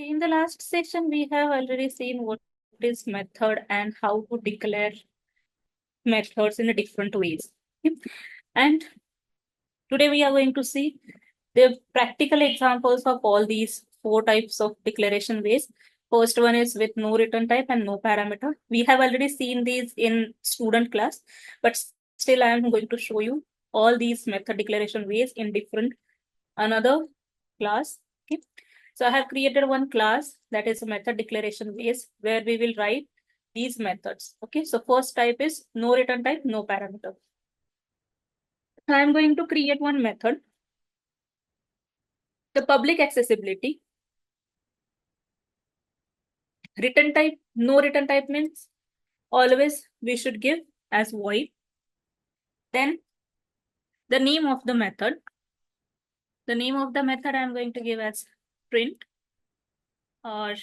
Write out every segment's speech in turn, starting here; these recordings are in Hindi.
Okay, in the last session, we have already seen what is method and how to declare methods in a different ways. Okay. And today we are going to see the practical examples of all these four types of declaration ways. First one is with no return type and no parameter. We have already seen these in student class, but still I am going to show you all these method declaration ways in different another class. Okay. So I have created one class that is a method declaration base where we will write these methods. Okay. So first type is no return type, no parameter. I am going to create one method. The public accessibility. Return type, no return type means always we should give as void. Then the name of the method. The name of the method I am going to give as print, or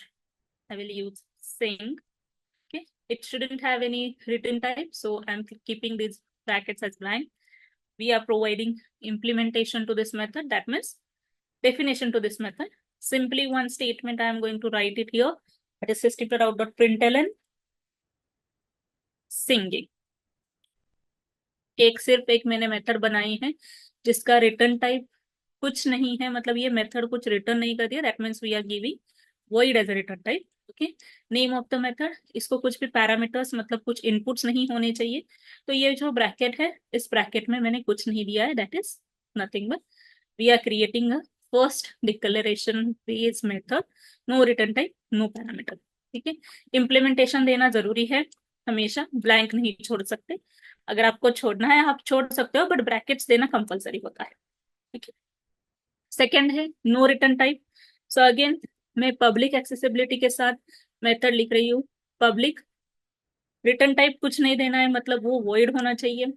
I will use sing. Okay, it shouldn't have any written type, so I'm keeping these brackets as blank. We are providing implementation to this method, that means definition to this method. Simply one statement I am going to write it here, that is system.out.println singing. एक सिर्फ एक मैंने मेथड बनाई है जिसका रिटर्न टाइप कुछ नहीं है, मतलब ये मेथड कुछ रिटर्न नहीं कर दिया, that means we are giving void as a return type. Okay, name of the method, इसको कुछ भी पैरामीटर्स मतलब कुछ इनपुट्स नहीं होने चाहिए, तो ये जो ब्रैकेट है इस ब्रैकेट में मैंने कुछ नहीं दिया है, that is nothing but we are creating a first declaration based method, no return type no parameter. ठीक है, इम्प्लीमेंटेशन देना जरूरी है, हमेशा ब्लैंक नहीं छोड़ सकते. अगर आपको छोड़ना है आप छोड़ सकते हो, बट ब्रैकेट्स देना कंपलसरी होता है. ठीक है, सेकेंड है no return type. So again मैं पब्लिक एक्सेसिबिलिटी के साथ मेथड लिख रही हूँ. पब्लिक रिटर्न टाइप कुछ नहीं देना है, मतलब वो वॉइड होना चाहिए.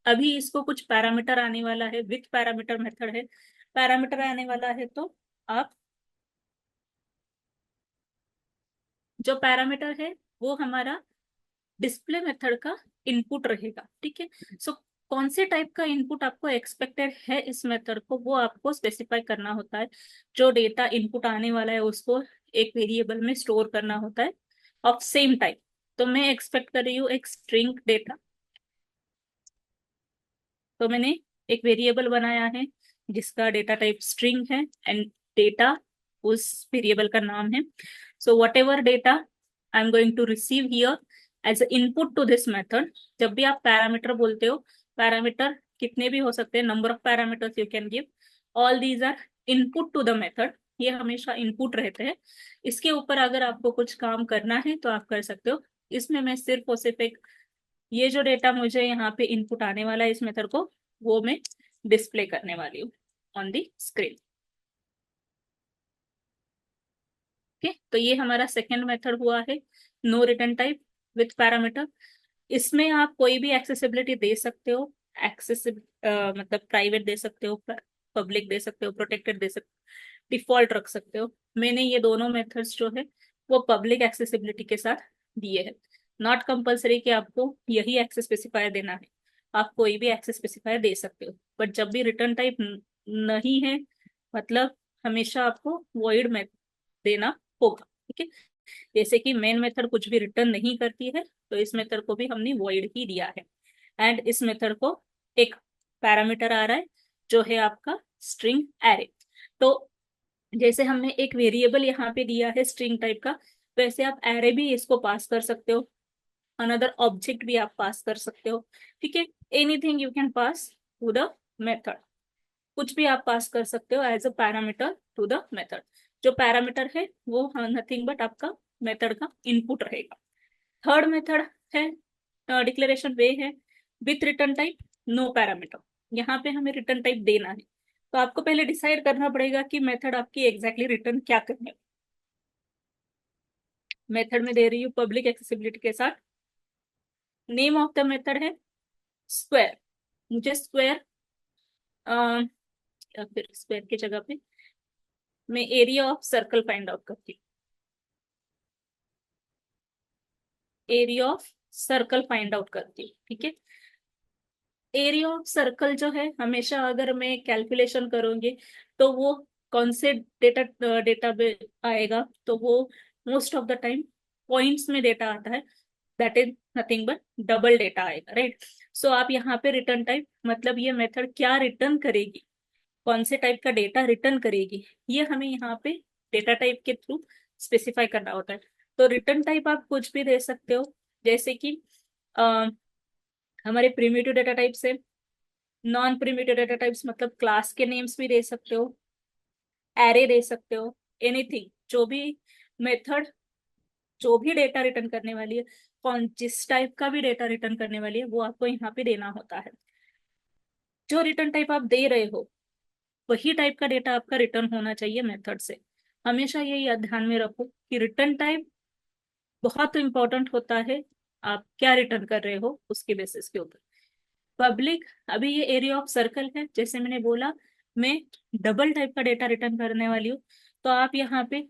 अभी इसको कुछ पैरामीटर आने वाला है, विथ पैरामीटर मेथड है, पैरामीटर आने वाला है, तो आप जो पैरामीटर है वो हमारा डिस्प्ले मेथड का इनपुट रहेगा. ठीक है, सो कौन से टाइप का इनपुट आपको एक्सपेक्टेड है इस मेथड को, वो आपको स्पेसिफाई करना होता है. जो डेटा इनपुट आने वाला है उसको एक वेरिएबल में स्टोर करना होता है ऑफ सेम टाइप. तो मैं एक्सपेक्ट कर रही हूँ एक स्ट्रिंग डेटा, तो मैंने एक वेरिएबल बनाया है जिसका डेटा टाइप स्ट्रिंग है एंड डेटा उस वेरिएबल का नाम है. So whatever data I am going to receive here as input to this method. जब भी आप पैरामीटर बोलते हो, पैरामीटर कितने भी हो सकते हैं, number of parameters you can give, all these are input to the method. ये हमेशा इनपुट रहते हैं. इसके ऊपर अगर आपको कुछ काम करना है तो आप कर सकते हो. इसमें मैं सिर्फ और सिर्फ एक ये जो डेटा मुझे यहाँ पे इनपुट आने वाला है इस मेथड को, वो मैं डिस्प्ले करने वाली हूँ ऑन दी स्क्रीन. ओके, तो ये हमारा सेकेंड मेथड हुआ है no return type with parameter. इसमें आप कोई भी एक्सेसिबिलिटी दे सकते हो. मतलब प्राइवेट दे सकते हो, पब्लिक दे सकते हो, प्रोटेक्टेड दे सकते हो, डिफॉल्ट रख सकते हो. मैंने ये दोनों मेथड्स जो है वो पब्लिक एक्सेसिबिलिटी के साथ दिए हैं. नॉट कंपलसरी कि आपको यही एक्सेस स्पेसिफायर देना है, आप कोई भी एक्सेस स्पेसिफायर दे सकते हो, बट जब भी रिटर्न टाइप नहीं है मतलब हमेशा आपको वॉइड में देना होगा. ठीक है, जैसे कि मेन मेथड कुछ भी रिटर्न नहीं करती है, तो इस मेथड को भी हमने वॉइड ही दिया है. एंड इस मेथड को एक पैरामीटर आ रहा है जो है आपका स्ट्रिंग एरे. तो जैसे हमने एक वेरिएबल यहाँ पे दिया है स्ट्रिंग टाइप का, वैसे आप एरे भी इसको पास कर सकते हो, अनदर ऑब्जेक्ट भी आप पास कर सकते हो. ठीक है, anything you can pass to the method, कुछ भी आप पास कर सकते हो as a parameter to the method. जो पैरामीटर है वो नथिंग बट आपका मेथड का इनपुट रहेगा. थर्ड मेथड है डिक्लेरेशन वे है with return type no parameter. यहाँ पे हमें रिटर्न टाइप देना है, तो आपको पहले डिसाइड करना पड़ेगा कि मेथड आपकी एग्जैक्टली रिटर्न क्या करने. मेथड में दे रही हूँ पब्लिक एक्सेसिबिलिटी के साथ. नेम ऑफ द मेथड है स्क्वायर. मुझे स्क्वायर या फिर स्क्वायर की जगह पे मैं area of circle find out करती हूँ. Area of circle find out करती हूँ. ठीक है, एरिया ऑफ सर्कल जो है हमेशा अगर मैं कैलकुलेशन करूंगी तो वो कौन से डेटा आएगा, तो वो most of the time points में डेटा आता है, that is nothing but double data आएगा, राइट। सो आप यहाँ पे रिटर्न टाइप मतलब ये मेथड क्या रिटर्न करेगी, कौन से टाइप का डेटा रिटर्न करेगी, ये हमें यहाँ पे डेटा टाइप के थ्रू स्पेसिफाई करना होता है। तो रिटर्न टाइप आप कुछ भी दे सकते हो, जैसे कि अ, हमारे प्रिमिटिव डेटा टाइप्स है, नॉन प्रिमिटिव डेटा टाइप्स मतलब क्लास के नेम्स भी दे सकते हो, एरे दे सकते हो, एनीथिंग, जो भी मेथड जो भी डेटा रिटर्न करने वाली है, कौन जिस टाइप का भी डेटा रिटर्न करने वाली है, वो आपको यहाँ पे देना होता है। जो रिटर्न टाइप आप दे रहे हो वही टाइप का डेटा आपका रिटर्न होना चाहिए मेथड से। हमेशा ये याद ध्यान में रखो कि रिटर्न टाइप बहुत इंपॉर्टेंट होता है, आप क्या रिटर्न कर रहे हो उसके बेसिस के ऊपर। पब्लिक, अभी ये एरिया ऑफ सर्कल है, जैसे मैंने बोला मैं डबल टाइप का डेटा रिटर्न करने वाली हूँ, तो आप यहाँ पे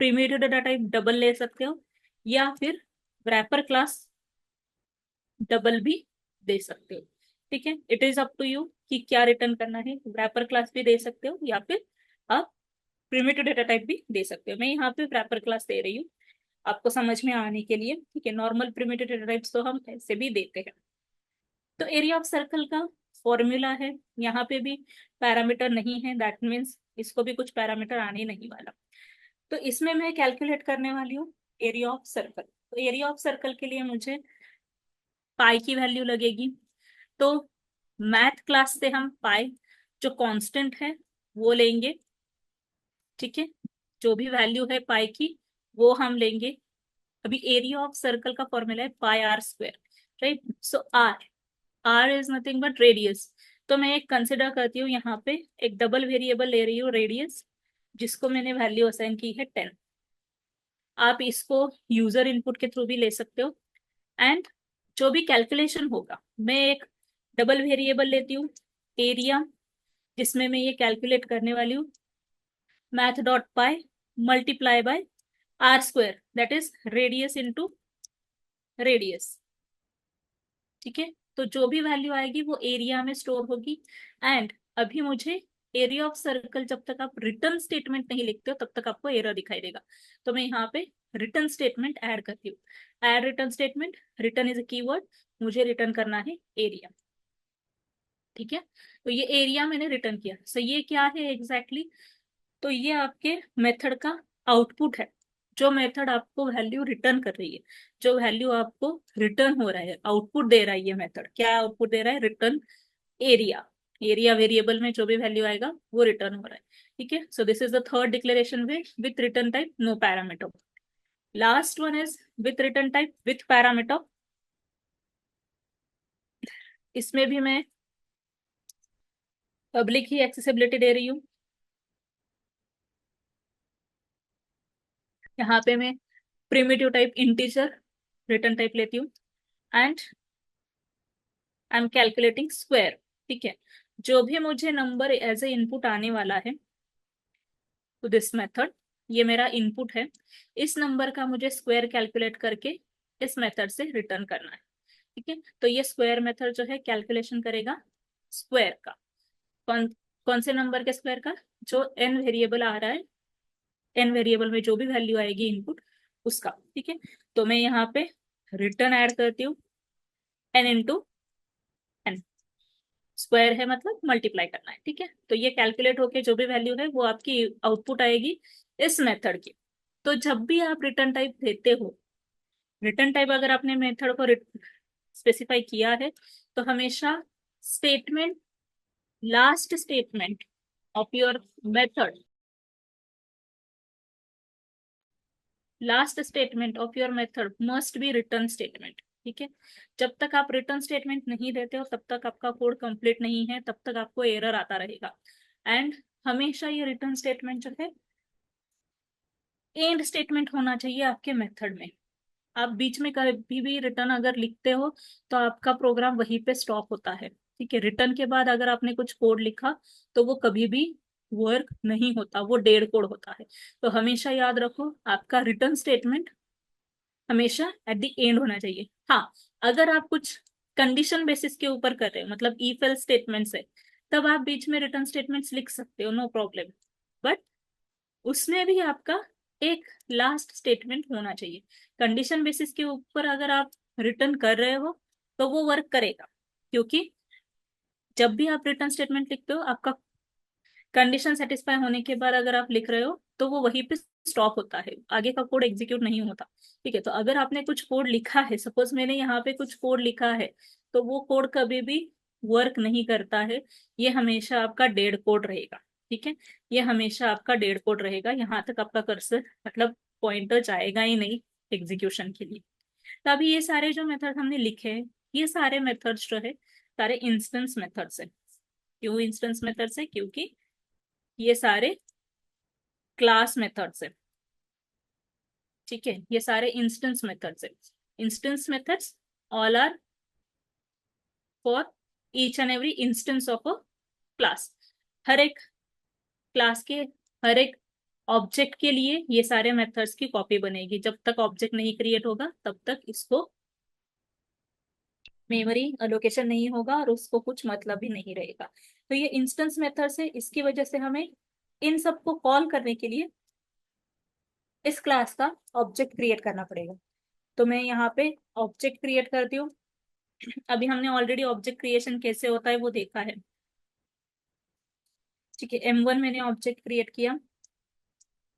प्रीमिटिव डेटा टाइप डबल ले सकते हो, या फिर रैपर क्लास डबल भी दे सकते हो। ठीक है, it is up to you कि क्या रिटर्न करना है, रैपर क्लास भी दे सकते हो या फिर आप प्रिमिटिव डेटा टाइप भी दे सकते हो। मैं यहाँ पे रैपर क्लास दे रही हूँ आपको समझ में आने के लिए, ठीक है। नॉर्मल प्रिमिटिव डेटा टाइप्स तो हम ऐसे भी देते हैं। तो एरिया ऑफ सर्कल का फॉर्मूला है, यहाँ पे भी पैरामीटर नहीं है, दैट मीन्स इसको भी कुछ पैरामीटर आने नहीं वाला। तो इसमें मैं कैलकुलेट करने वाली हूँ एरिया ऑफ सर्कल। तो एरिया ऑफ सर्कल के लिए मुझे पाई की वैल्यू लगेगी। तो मैथ क्लास से हम पाई जो कांस्टेंट है वो लेंगे, ठीक है। जो भी वैल्यू है पाई की वो हम लेंगे। अभी एरिया ऑफ सर्कल का फॉर्मूला है pi r square, right. So r, r is nothing but radius. तो मैं एक कंसिडर करती हूँ यहाँ पे एक डबल वेरिएबल ले रही हूँ रेडियस, जिसको मैंने वैल्यू असाइन की है 10। आप इसको यूजर इनपुट के थ्रू भी ले सकते हो। एंड जो भी कैलकुलेशन होगा, मैं एक डबल वेरिएबल लेती हूँ एरिया, जिसमें मैं ये कैलकुलेट करने वाली हूँ math dot pi multiply by r square, that is radius into radius, ठीक है। तो जो भी वैल्यू आएगी वो एरिया में स्टोर होगी। एंड अभी मुझे एरिया ऑफ सर्कल, जब तक आप रिटर्न स्टेटमेंट नहीं लिखते हो तब तक आपको एरर दिखाई देगा। तो मैं यहाँ पे रिटर्न स्टेटमेंट ऐड करती हूँ, add return statement, return is a keyword, मुझे रिटर्न करना है एरिया, ठीक है। तो ये एरिया मैंने रिटर्न किया। सो ये क्या है एग्जैक्टली तो ये आपके मेथड का आउटपुट है, जो मेथड आपको वैल्यू रिटर्न कर रही है, जो वैल्यू आपको रिटर्न हो रहा है, आउटपुट दे रहा है। ये मेथड क्या आउटपुट दे रहा है, रिटर्न एरिया। एरिया वेरिएबल में जो भी वैल्यू आएगा वो रिटर्न हो रहा है, ठीक है। So this is the third declaration way with return type no parameter. Last one is with return type with parameter. इसमें भी मैं पब्लिक ही एक्सेसिबिलिटी दे रही हूँ। यहाँ पे मैं primitive type integer return type लेती हूँ and I am calculating square, ठीक है। जो भी मुझे नंबर एज ए इनपुट आने वाला है टू दिस मेथड, ये मेरा इनपुट है, इस नंबर का मुझे स्क्वायर कैलकुलेट करके इस मेथड से रिटर्न करना है, ठीक है। तो ये स्क्वायर मेथड जो है कैलकुलेशन करेगा स्क्वायर का, कौन कौन से नंबर के स्क्वायर का, जो एन वेरिएबल आ रहा है, एन वेरिएबल में जो भी वैल्यू आएगी इनपुट उसका, ठीक है। तो मैं यहाँ पे रिटर्न ऐड करती हूँ एन इंटू एन, स्क्वायर है मतलब मल्टीप्लाई करना है, ठीक है। तो ये कैलकुलेट होके जो भी वैल्यू है वो आपकी आउटपुट आएगी इस मेथड की। तो जब भी आप रिटर्न टाइप देते हो, रिटर्न टाइप अगर आपने मेथड को स्पेसिफाई किया है, तो हमेशा statement, last statement of your method, last statement of your method must be return statement, ठीक है। जब तक आप रिटर्न स्टेटमेंट नहीं देते हो तब तक आपका कोड कंप्लीट नहीं है, तब तक आपको एरर आता रहेगा। एंड हमेशा ये रिटर्न स्टेटमेंट जो है एंड स्टेटमेंट होना चाहिए आपके मेथड में। आप बीच में कभी भी रिटर्न अगर लिखते हो तो आपका प्रोग्राम वहीं पे स्टॉप होता है, ठीक है। रिटर्न के बाद अगर आपने कुछ कोड लिखा तो वो कभी भी वर्क नहीं होता, वो डेड कोड होता है। तो हमेशा याद रखो आपका रिटर्न स्टेटमेंट हमेशा एट द एंड होना चाहिए। हाँ, अगर आप कुछ कंडीशन बेसिस के ऊपर कर रहे हो, मतलब इफ एल्स स्टेटमेंट्स है, तब आप बीच में रिटर्न स्टेटमेंट्स लिख सकते हो, नो प्रॉब्लम। बट उसमें भी आपका एक लास्ट स्टेटमेंट होना चाहिए। कंडीशन बेसिस के ऊपर अगर आप रिटर्न कर रहे हो तो वो वर्क करेगा, क्योंकि जब भी आप रिटर्न स्टेटमेंट लिखते हो, आपका कंडीशन सेटिस्फाई होने के बाद अगर आप लिख रहे हो तो वो वहीं पे स्टॉप होता है, आगे का कोड एग्जीक्यूट नहीं होता। ठीक है, तो अगर आपने कुछ कोड लिखा है, सपोज मैंने यहाँ पे कुछ कोड लिखा है, तो वो कोड कभी भी वर्क नहीं करता है। ये हमेशा आपका डेड कोड रहेगा। ठीक है, ये हमेशा आपका डेड कोड रहेगा, यहाँ तक आपका कर्सर मतलब पॉइंटर जाएगा ही नहीं एग्जीक्यूशन के लिए। तो अभी ये सारे जो मेथड हमने लिखे हैं, ये सारे मेथड्स जो है सारे इंस्टेंस मेथड्स है। क्यों इंस्टेंस मेथड्स है? क्योंकि ये सारे क्लास मेथड्स है। ठीक है, ये सारे इंस्टेंस मेथड्स है। Instance methods all are for each and every instance of a class. हर एक क्लास के हर एक ऑब्जेक्ट के लिए ये सारे मेथड्स की कॉपी बनेगी। जब तक ऑब्जेक्ट नहीं क्रिएट होगा तब तक इसको मेमोरी अलोकेशन नहीं होगा और उसको कुछ मतलब भी नहीं रहेगा। तो ये इंस्टेंस मेथड्स है, इसकी वजह से हमें इन सबको कॉल करने के लिए इस क्लास का ऑब्जेक्ट क्रिएट करना पड़ेगा। तो मैं यहाँ पे ऑब्जेक्ट क्रिएट करती हूँ। अभी हमने ऑलरेडी ऑब्जेक्ट क्रिएशन कैसे होता है वो देखा है। ठीक है, M1 मैंने ऑब्जेक्ट क्रिएट किया,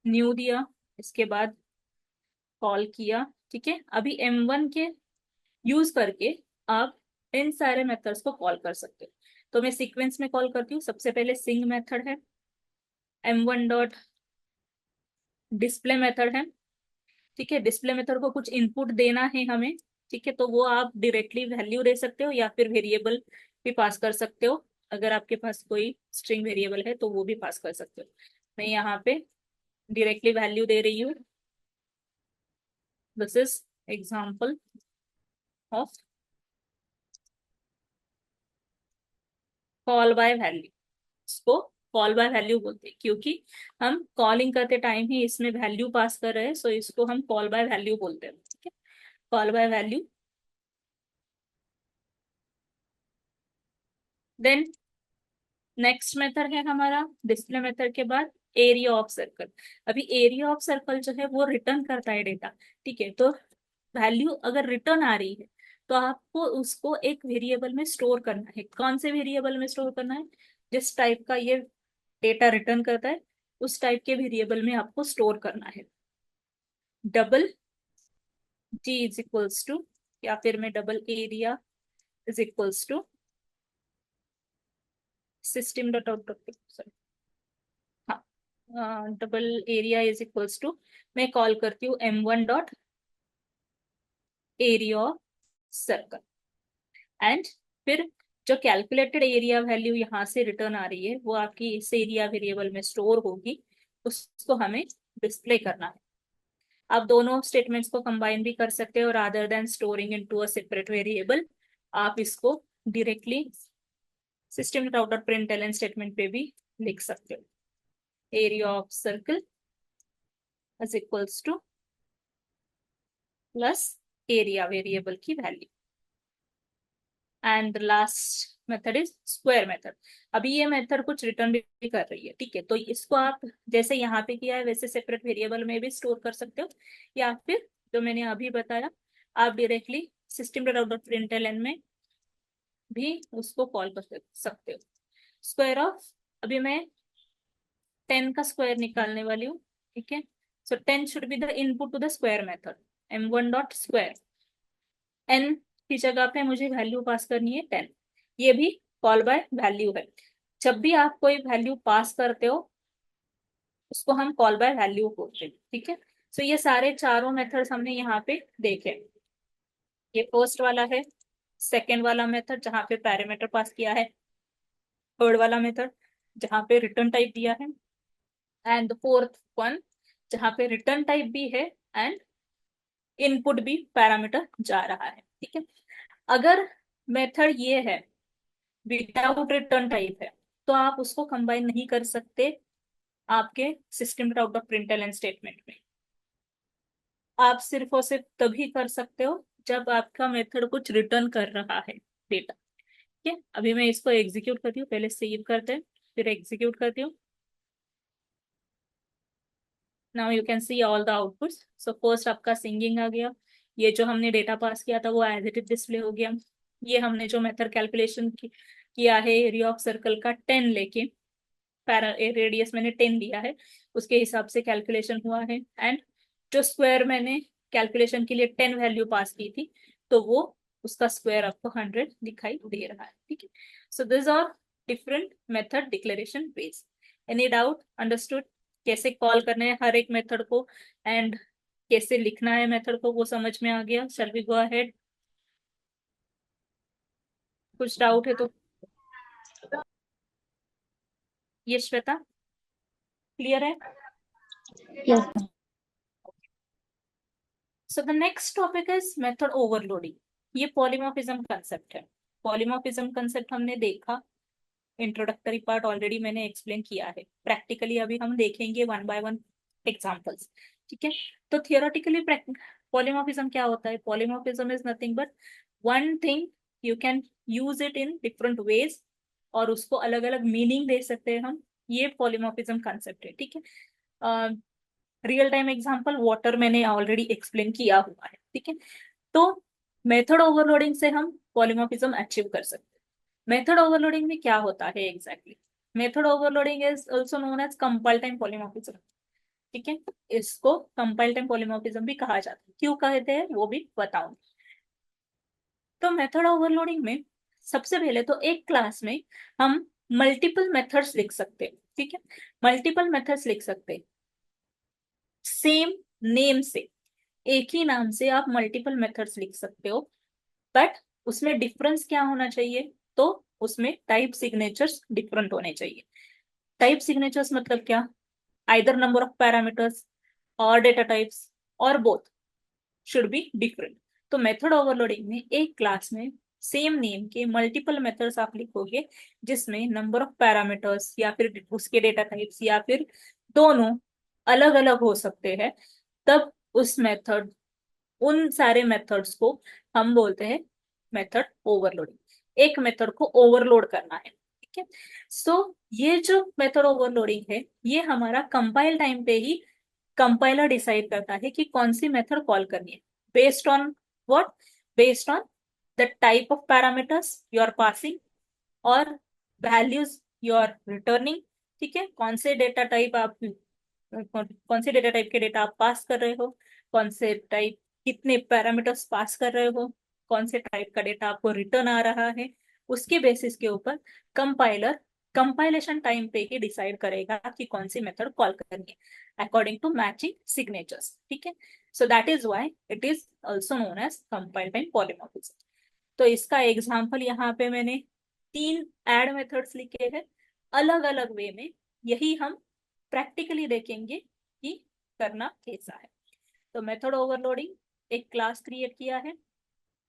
न्यू दिया, इसके बाद कॉल किया। ठीक है, अभी M1 के यूज करके आप इन सारे मेथड्स को कॉल कर सकते हो। तो मैं सीक्वेंस में कॉल करती हूँ। सबसे पहले सिंग मेथड है, M1 डॉट डिस्प्ले मेथड है। ठीक है, डिस्प्ले मेथड को कुछ इनपुट देना है हमें। ठीक है, तो वो आप डायरेक्टली वैल्यू दे सकते हो या फिर वेरिएबल भी पास कर सकते हो। अगर आपके पास कोई स्ट्रिंग वेरिएबल है तो वो भी पास कर सकते हो। मैं यहाँ पे डायरेक्टली वैल्यू दे रही हूँ। This is example of call by value. इसको कॉल बाय वैल्यू बोलते हैं क्योंकि हम कॉलिंग करते टाइम ही इसमें वैल्यू पास कर रहे हैं, सो इसको हम कॉल बाय वैल्यू बोलते हैं। ठीक है, call by value. Then next method है हमारा डिस्प्ले मेथड के बाद एरिया ऑफ सर्कल। अभी एरिया ऑफ सर्कल जो है वो रिटर्न करता है डेटा। ठीक है, तो वैल्यू अगर रिटर्न आ रही है तो आपको उसको एक वेरिएबल में स्टोर करना है। कौन से वेरिएबल में स्टोर करना है? जिस टाइप का ये डेटा रिटर्न करता है उस टाइप के वेरिएबल में आपको स्टोर करना है। Double g is equals to, या फिर मैं double area is equals to system dot out dot, हाँ, double area is equals to, मैं कॉल करती हूँ M1 dot area of circle. And फिर जो कैलकुलेटेड एरिया वैल्यू यहाँ से रिटर्न आ रही है वो आपकी इस एरिया वेरिएबल में स्टोर होगी, उसको हमें डिस्प्ले करना है। आप दोनों स्टेटमेंट्स को कंबाइन भी कर सकते हो, और other than storing into a separate variable आप इसको directly system dot out println statement पे भी लिख सकते हो। Area of circle is equals to plus area variable की value. And last method is square method. अभी ये मेथड कुछ रिटर्न भी कर रही है। ठीक है, तो इसको आप जैसे यहाँ पे किया है वैसे सेपरेट वेरिएबल में भी स्टोर कर सकते हो, या फिर जो मैंने अभी बताया आप directly system dot out println में भी उसको कॉल कर सकते हो। स्क्वायर ऑफ, अभी मैं 10 का स्क्वायर निकालने वाली हूँ। ठीक है, so 10 should be the input to the square method. M1 dot square, n की जगह पे मुझे वैल्यू पास करनी है 10। ये भी कॉल बाय वैल्यू है। जब भी आप कोई वैल्यू पास करते हो उसको हम कॉल बाय वैल्यू बोलते हैं। ठीक है, सो ये सारे चारों मेथड्स हमने यहाँ पे देखे। ये फर्स्ट वाला है, सेकेंड वाला मेथड जहाँ पे पैरामीटर पास किया है, थर्ड वाला मेथड जहाँ पे रिटर्न टाइप दिया है, एंड फोर्थ वन जहाँ पे रिटर्न टाइप भी है एंड इनपुट भी पैरामीटर जा रहा है। ठीक है, अगर मेथड ये है विदाउट रिटर्न टाइप है तो आप उसको कंबाइन नहीं कर सकते आपके system out of println statement में। आप सिर्फ और सिर्फ तभी कर सकते हो जब आपका मेथड कुछ रिटर्न कर रहा है डेटा। ठीक है, अभी मैं इसको एग्जीक्यूट करती हूँ, पहले सेव करते हैं फिर एग्जीक्यूट करती हूँ। Now you can see all the outputs. So first आपका सिंगिंग आ गया, ये जो हमने डेटा पास किया था वो एज इट इज डिस्प्ले हो गया। ये हमने जो मेथड कैलकुलेशन किया है एरिया ऑफ सर्कल का 10 लेके, पैरा रेडियस मैंने 10 लिया है, उसके हिसाब से कैलकुलेशन हुआ है। एंड जो स्क्वायर मैंने कैलकुलेशन के लिए 10 वैल्यू पास की थी, तो वो उसका स्क्वायर आपको 100 दिखाई दे रहा है। ठीक है, so this are different method declaration ways. Any doubt? Understood? कैसे कॉल करने हैं हर एक मेथड को एंड कैसे लिखना है मेथड को, वो समझ में आ गया। Shall we go ahead? कुछ डाउट है तो ये श्वेता, क्लियर है? Yes. So the next topic is method overloading. ये पॉलीमॉर्फिज्म कंसेप्ट है। पॉलीमॉर्फिज्म कंसेप्ट हमने देखा, इंट्रोडक्टरी पार्ट ऑलरेडी मैंने एक्सप्लेन किया है। प्रैक्टिकली अभी हम देखेंगे वन बाय वन एग्जांपल्स। ठीक है, तो थियोरेटिकली पॉलीमॉर्फिज्म क्या होता है? Polymorphism is nothing but one thing you can use it in different ways, और उसको अलग अलग मीनिंग दे सकते हैं हम। ये पॉलीमॉर्फिज्म कंसेप्ट है। ठीक है, रियल टाइम एग्जांपल वाटर मैंने ऑलरेडी एक्सप्लेन किया हुआ है। ठीक है, तो मेथड ओवरलोडिंग से हम पॉलीमॉर्फिज्म अचीव कर सकते हैं। मेथड ओवरलोडिंग में क्या होता है exactly? Method overloading is also known as compile time polymorphism. ठीक है, इसको कंपाइल टाइम पॉलीमॉर्फिज्म भी कहा जाता है। क्यों कहते हैं वो भी बताऊंगी। तो मेथड ओवरलोडिंग में सबसे पहले तो एक क्लास में हम मल्टीपल मेथड्स लिख सकते हैं। ठीक है, मल्टीपल मेथड्स लिख सकते हैं सेम नेम से, एक ही नाम से आप मल्टीपल मेथड्स लिख सकते हो। बट उसमें डिफरेंस क्या होना चाहिए? तो उसमें टाइप सिग्नेचर्स डिफरेंट होने चाहिए। टाइप सिग्नेचर्स मतलब क्या? आइदर नंबर ऑफ पैरामीटर्स और डेटा टाइप्स और बोथ शुड बी डिफरेंट। तो मेथड ओवरलोडिंग में एक क्लास में सेम नेम के मल्टीपल मेथड्स आप लिखोगे, जिसमें नंबर ऑफ पैरामीटर्स या फिर उसके डेटा टाइप्स या फिर दोनों अलग अलग हो सकते हैं। तब उस मेथड उन सारे मेथड्स को हम बोलते हैं मेथड ओवरलोडिंग। एक मेथड को ओवरलोड करना है। ठीक है, सो ये जो मेथड ओवरलोडिंग है, ये हमारा कंपाइल टाइम पे ही कंपाइलर डिसाइड करता है कि कौन सी मेथड कॉल करनी है। Based on what? Based on the type of parameters you are passing और वैल्यूज यू आर रिटर्निंग। ठीक है, कौन से डेटा टाइप आप कौन से डेटा टाइप के डेटा आप पास कर रहे हो, कौन से टाइप कितने पैरामीटर्स पास कर रहे हो, कौन से टाइप का डेटा आपको रिटर्न आ रहा है, उसके बेसिस के ऊपर कंपाइलर कंपाइलेशन टाइम पे ही डिसाइड करेगा कि कौन सी मेथड कॉल करनी है अकॉर्डिंग टू मैचिंग सिग्नेचर्स। ठीक है, so that is why it is also known as compile time polymorphism. तो इसका एग्जाम्पल यहाँ पे मैंने 3 ऐड मेथड्स लिखे हैं अलग अलग वे में। यही हम प्रैक्टिकली देखेंगे कि करना कैसा है। तो मेथड ओवरलोडिंग, एक क्लास क्रिएट किया है।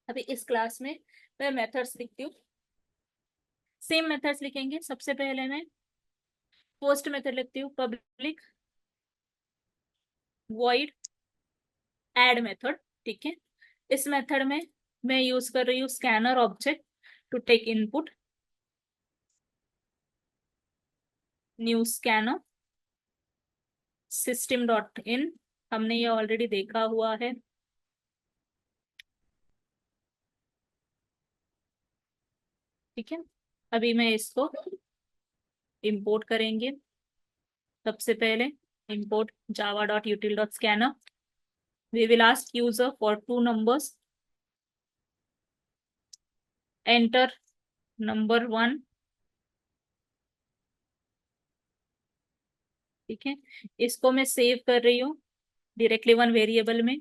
अभी इस क्लास में मैं मेथड्स लिखती हूँ। सेम मेथड्स लिखेंगे। सबसे पहले मैं फर्स्ट मेथड लिखती हूँ, पब्लिक वॉइड ऐड मेथड। ठीक है, इस मेथड में मैं यूज कर रही हूँ scanner object to take input, new scanner system dot in. हमने ये ऑलरेडी देखा हुआ है। ठीक है, अभी मैं इसको इंपोर्ट करेंगे। सबसे पहले import java dot util dot scanner। We will ask user for 2 numbers, enter number 1। ठीक है, इसको मैं सेव कर रही हूँ डायरेक्टली वन वेरिएबल में,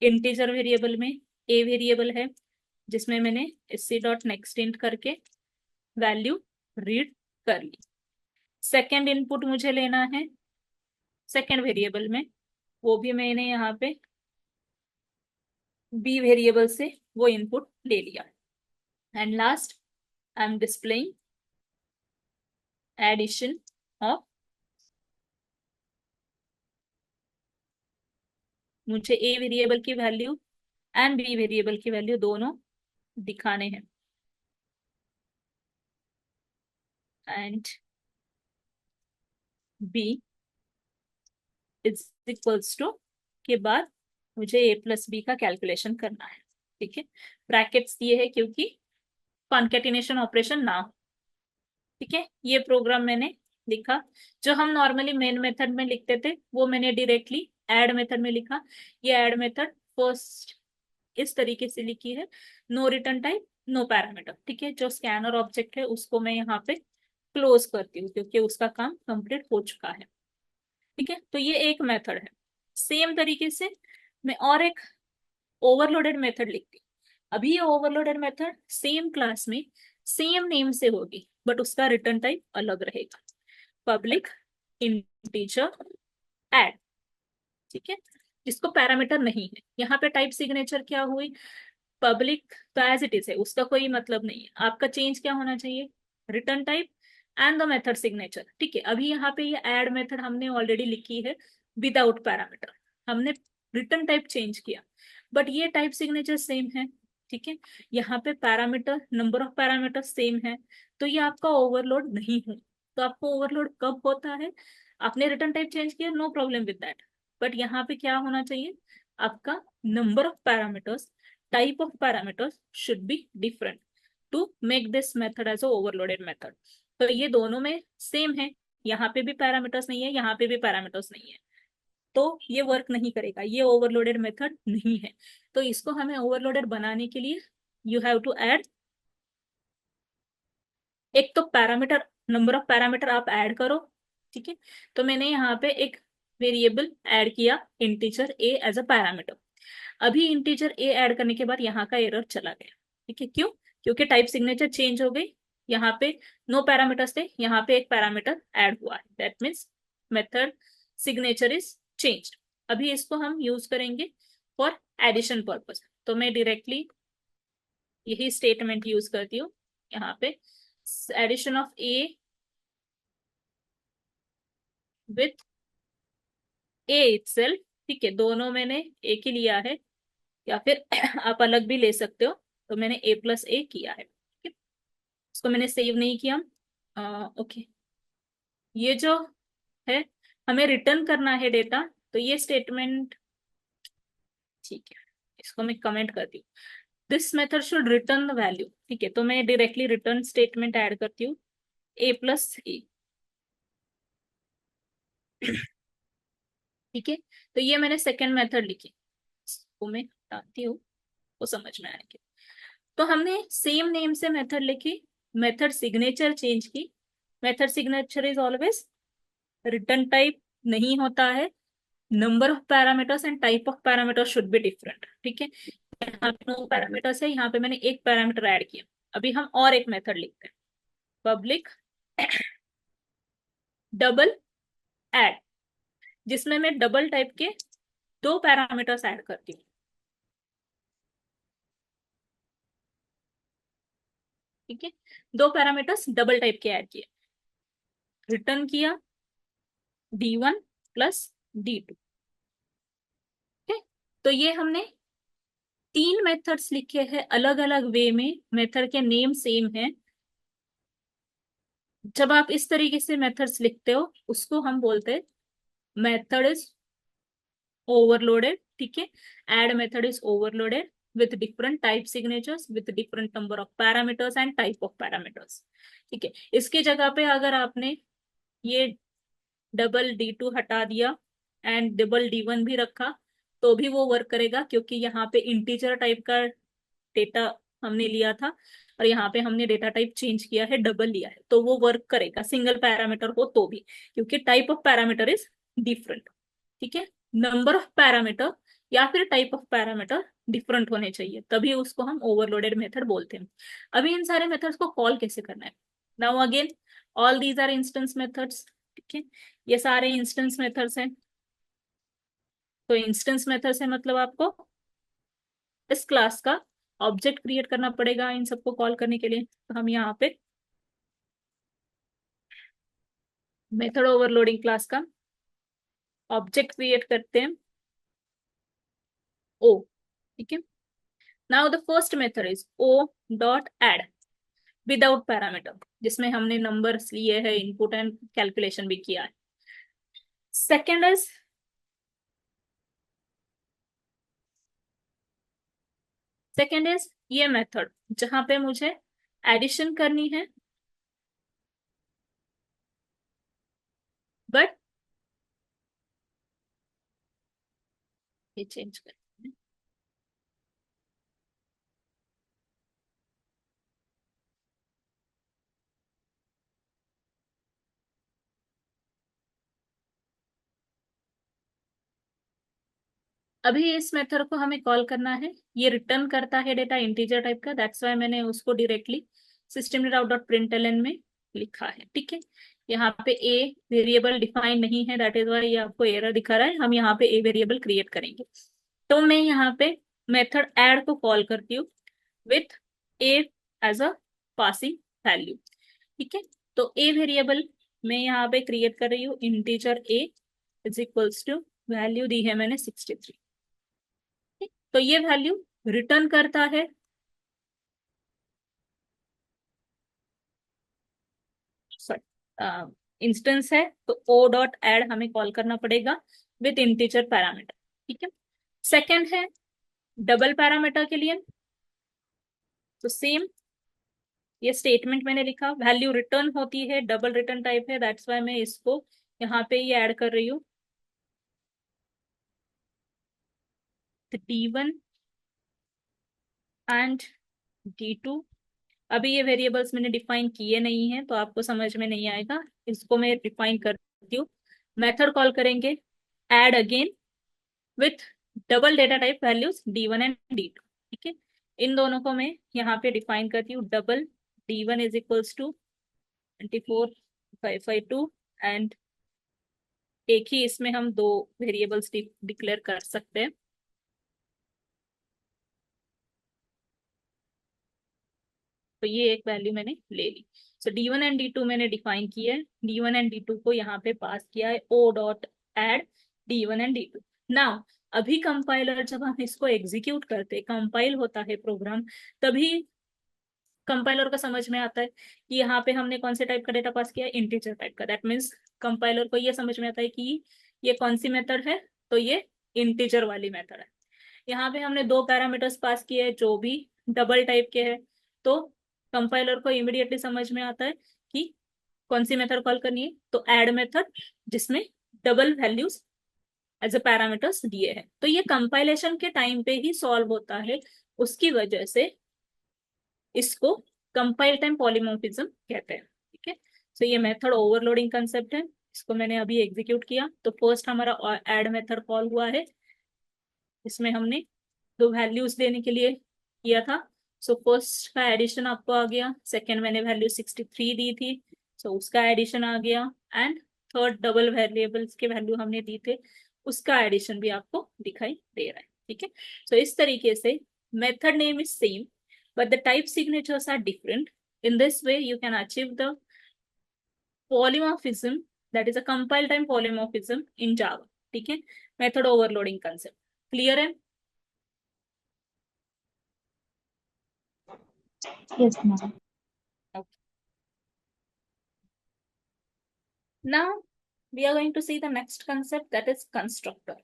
इंटीजर वेरिएबल में। ए वेरिएबल है जिसमें मैंने सी डॉट नेक्स्ट इंट करके वैल्यू रीड कर ली। सेकेंड इनपुट मुझे लेना है सेकेंड वेरिएबल में, वो भी मैंने यहाँ पे बी वेरिएबल से वो इनपुट ले लिया। And last I am displaying addition of, मुझे ए वेरिएबल की वैल्यू एंड बी वेरिएबल की वैल्यू दोनों दिखाने हैं। And b is equals to के बाद मुझे ए प्लस बी का कैलकुलेशन करना है। ठीक है, ब्रैकेट्स दिए है क्योंकि कॉन्केटिनेशन ऑपरेशन ना हो। ठीक है, ये प्रोग्राम मैंने लिखा। जो हम नॉर्मली मेन मेथड में लिखते थे वो मैंने डायरेक्टली ऐड मेथड में लिखा। ये ऐड मेथड फर्स्ट इस तरीके से लिखी है, no return type no parameter. ठीक है, जो स्कैनर ऑब्जेक्ट है उसको मैं यहाँ पे क्लोज करती हूँ क्योंकि उसका काम कंप्लीट हो चुका है। ठीक है, तो ये एक मेथड है। सेम तरीके से मैं और एक ओवरलोडेड मेथड लिखती हूँ। अभी ये ओवरलोडेड मेथड सेम क्लास में सेम नेम से होगी बट उसका रिटर्न टाइप अलग रहेगा, पब्लिक इंटीजर ऐड। ठीक है, जिसको पैरामीटर नहीं है। यहाँ पे टाइप सिग्नेचर क्या हुई, पब्लिक तो एज इट इज है, उसका कोई मतलब नहीं है। आपका चेंज क्या होना चाहिए, return type and the method signature. ठीक है, अभी यहाँ पे ये ऐड मेथड हमने ऑलरेडी लिखी है विदाउट पैरामीटर, हमने रिटर्न टाइप चेंज किया बट ये टाइप सिग्नेचर सेम है। ठीक है, यहाँ पे parameter number of parameter same है, तो ये आपका ओवरलोड नहीं है। तो आपको ओवरलोड कब होता है, आपने रिटर्न टाइप चेंज किया, no problem with that, but यहाँ पे क्या होना चाहिए, आपका number of parameters type of parameters should be different to make this method as a overloaded method। तो ये दोनों में सेम है, यहाँ पे भी पैरामीटर्स नहीं है, यहाँ पे भी पैरामीटर्स नहीं है, तो ये वर्क नहीं करेगा, ये ओवरलोडेड मेथड नहीं है। तो इसको हमें ओवरलोडेड बनाने के लिए यू हैव टू ऐड, एक तो पैरामीटर नंबर ऑफ पैरामीटर आप ऐड करो। ठीक है, तो मैंने यहाँ पे एक वेरिएबल ऐड किया integer a as a parameter. अभी इंटीजर ए ऐड करने के बाद यहाँ का एरर चला गया। ठीक है, क्यों, क्योंकि टाइप सिग्नेचर चेंज हो गई। यहाँ पे नो पैरामीटर्स थे, यहाँ पे एक पैरामीटर ऐड हुआ है, that means method signature is changed. अभी इसको हम यूज करेंगे फॉर एडिशन पर्पज, तो मैं डायरेक्टली यही स्टेटमेंट यूज करती हूँ यहाँ पे, addition of a with a itself. ठीक है, दोनों मैंने एक ही लिया है, या फिर आप अलग भी ले सकते हो, तो मैंने ए प्लस ए किया है। ठीक है, इसको मैंने सेव नहीं किया। ओके, ये जो है हमें रिटर्न करना है डेटा, तो ये स्टेटमेंट, ठीक है, इसको मैं कमेंट करती हूँ, this method should return the value. ठीक है, तो मैं डायरेक्टली रिटर्न स्टेटमेंट ऐड करती हूँ, ए प्लस ए। ठीक है, तो ये मैंने सेकेंड मेथड लिखी, इसको मैं हटाती हूँ, वो समझ में आएगी। तो हमने सेम नेम से मेथड लिखी, मेथड सिग्नेचर चेंज की। Method signature is always return type नहीं होता है, number of parameters and type of parameters should be different. ठीक है, यहाँ पे नो पैरामीटर्स है, यहाँ पे मैंने एक पैरामीटर ऐड किया। अभी हम और एक मेथड लिखते हैं, पब्लिक डबल ऐड, जिसमें मैं डबल टाइप के दो पैरामीटर्स ऐड करती हूँ। ठीक है, दो पैरामीटर्स डबल टाइप के ऐड किए, रिटर्न किया D1 प्लस D2। ठीक है, तो ये हमने तीन मेथड्स लिखे हैं अलग अलग वे में, मेथड के नेम सेम है। जब आप इस तरीके से मेथड्स लिखते हो उसको हम बोलते हैं मेथड इज ओवरलोडेड। ठीक है, add method is overloaded with different type signatures with different number of parameters and type of parameters। ठीक है, इसकी जगह पे अगर आपने ये डबल D2 हटा दिया एंड डबल D1 भी रखा तो भी वो वर्क करेगा, क्योंकि यहाँ पे इंटीजर टाइप का डेटा हमने लिया था और यहाँ पे हमने डेटा टाइप चेंज किया है, डबल लिया है, तो वो वर्क करेगा सिंगल पैरामीटर हो तो भी, क्योंकि type of parameter is different. ठीक है, नंबर ऑफ पैरामीटर या फिर टाइप ऑफ पैरामीटर डिफरेंट होने चाहिए, तभी उसको हम ओवरलोडेड मेथड बोलते हैं। अभी इन सारे मेथड्स को कॉल कैसे करना है, now again all these are instance methods. ठीक है, ये सारे इंस्टेंस मेथड्स हैं। तो इंस्टेंस मेथड से मतलब आपको इस क्लास का ऑब्जेक्ट क्रिएट करना पड़ेगा इन सबको कॉल करने के लिए। तो हम यहाँ पे मेथड ओवरलोडिंग क्लास का ऑब्जेक्ट क्रिएट करते हैं ओ। ठीक है, now the first method is o dot add without parameter, जिसमें हमने नंबर्स लिए हैं, इनपुट एंड कैलकुलेशन भी किया है। सेकेंड इज सेकेंड इज ये मेथड जहां पे मुझे एडिशन करनी है, बट ये चेंज करते हैं। अभी इस मेथड को हमें कॉल करना है, ये रिटर्न करता है डेटा इंटीजर टाइप का, दैट्स वाई मैंने उसको डायरेक्टली system.out.println में लिखा है। ठीक है, यहाँ पे ए वेरिएबल डिफाइन नहीं है, दैट इज वाई ये आपको एरर दिखा रहा है। हम यहाँ पे ए वेरिएबल क्रिएट करेंगे, तो मैं यहाँ पे मेथड ऐड को कॉल करती हूँ with a as a passing value. ठीक है, तो ए वेरिएबल मैं यहाँ पे क्रिएट कर रही हूँ, integer a is equals to value दी है मैंने 63। तो ये वैल्यू रिटर्न करता है, सॉरी इंस्टेंस है, तो ओ डॉट एड हमें कॉल करना पड़ेगा विथ इंटीजर पैरामीटर। ठीक है, सेकंड है डबल पैरामीटर के लिए, तो सेम ये स्टेटमेंट मैंने लिखा, वैल्यू रिटर्न होती है, डबल रिटर्न टाइप है, दैट्स वाई मैं इसको यहाँ पे ये ऐड कर रही हूँ, D1 एंड D2। अभी ये वेरिएबल्स मैंने डिफाइन किए नहीं है, तो आपको समझ में नहीं आएगा, इसको मैं डिफाइन करती हूँ। मेथड कॉल करेंगे add again with double data type values D1 and D2। ठीक है, इन दोनों को मैं यहाँ पे डिफाइन करती हूँ, double D1 is equals to 24552, and एक ही इसमें हम दो वेरिएबल्स डिक्लेयर कर सकते हैं। तो ये एक वैल्यू मैंने ले ली। सो D1 एंड D2 मैंने डिफाइन किया है, D1 एंड D2 को यहाँ पे पास किया है, o dot add D1 and D2। Now अभी कंपाइलर जब हम इसको एग्जीक्यूट करते, कंपाइल होता है प्रोग्राम, तभी कंपाइलर को समझ में आता है कि यहाँ पे हमने कौन से टाइप का डेटा पास किया है, इंटीजर टाइप का। दैट मीन्स कंपाइलर को ये समझ में आता है कि ये कौन सी मेथड है, तो ये इंटीजर वाली मेथड है। यहाँ पे हमने दो पैरामीटर्स पास किए हैं जो भी डबल टाइप के हैं, तो कंपाइलर को इमिडिएटली समझ में आता है कि कौन सी मेथड कॉल करनी है, तो ऐड मेथड जिसमें double values as a parameters दिए हैं। तो ये कंपाइलेशन के टाइम पे ही सॉल्व होता है, उसकी वजह से इसको कंपाइल टाइम पॉलीमॉर्फिज्म कहते हैं। ठीक है, सो ये मेथड ओवरलोडिंग कंसेप्ट है, इसको मैंने अभी एग्जीक्यूट किया, तो फर्स्ट हमारा ऐड मेथड कॉल हुआ है, इसमें हमने दो वैल्यूज देने के लिए किया था। सो फर्स्ट का एडिशन आपको आ गया, सेकेंड मैंने वैल्यू 63 दी थी, सो उसका एडिशन आ गया, एंड थर्ड डबल वेरिएबल्स के वैल्यू हमने दी थे, उसका एडिशन भी आपको दिखाई दे रहा है। ठीक है, सो इस तरीके से method name is same but the type signatures are different. In this way you can achieve the polymorphism, that is a compile time polymorphism in Java. ठीक है, मेथड ओवरलोडिंग कंसेप्ट क्लियर है? Yes, ma'am. Okay. Now we are going to see the next concept, that is constructor.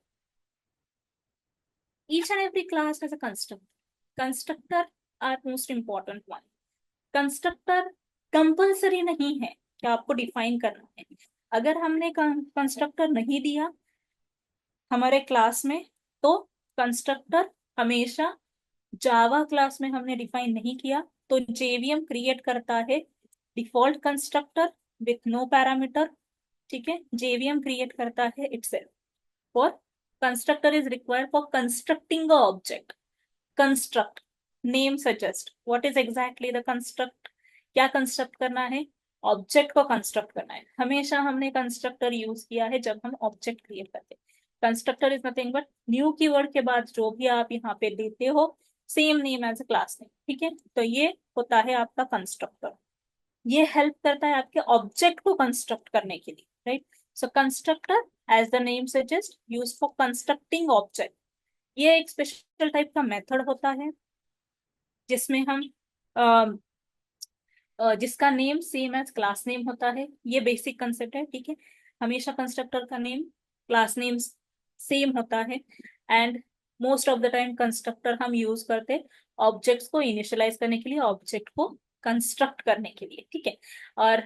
Each and every class has a constructor. Constructor are most important one. Constructor compulsory नहीं है कि आपको डिफाइन करना है। अगर हमने कंस्ट्रक्टर नहीं दिया हमारे क्लास में, तो कंस्ट्रक्टर हमेशा जावा क्लास में हमने डिफाइन नहीं किया, तो जेवीएम क्रिएट करता है default constructor with no parameter. ठीक है, जेवीएम क्रिएट करता है itself, for constructor is required for constructing a object. Construct name suggest what is exactly the construct, क्या कंस्ट्रक्ट करना है, ऑब्जेक्ट को कंस्ट्रक्ट करना है। हमेशा हमने कंस्ट्रक्टर यूज किया है जब हम ऑब्जेक्ट क्रिएट करते हैं। Constructor is nothing but new keyword के बाद जो भी आप यहाँ पे देते हो, same name as a class name. ठीक है, तो ये होता है आपका कंस्ट्रक्टर, ये हेल्प करता है आपके ऑब्जेक्ट को कंस्ट्रक्ट करने के लिए, right. So constructor as the name suggest use for constructing object. ये एक स्पेशल टाइप का मेथड होता है जिसमें हम जिसका name same as class name होता है। ये बेसिक कंसेप्ट है। ठीक है, हमेशा कंस्ट्रक्टर का नेम क्लास नेम सेम होता है, and most of the time constructor हम यूज करते हैं ऑब्जेक्ट्स को इनिशियलाइज करने के लिए, ऑब्जेक्ट को कंस्ट्रक्ट करने के लिए, ठीक है। और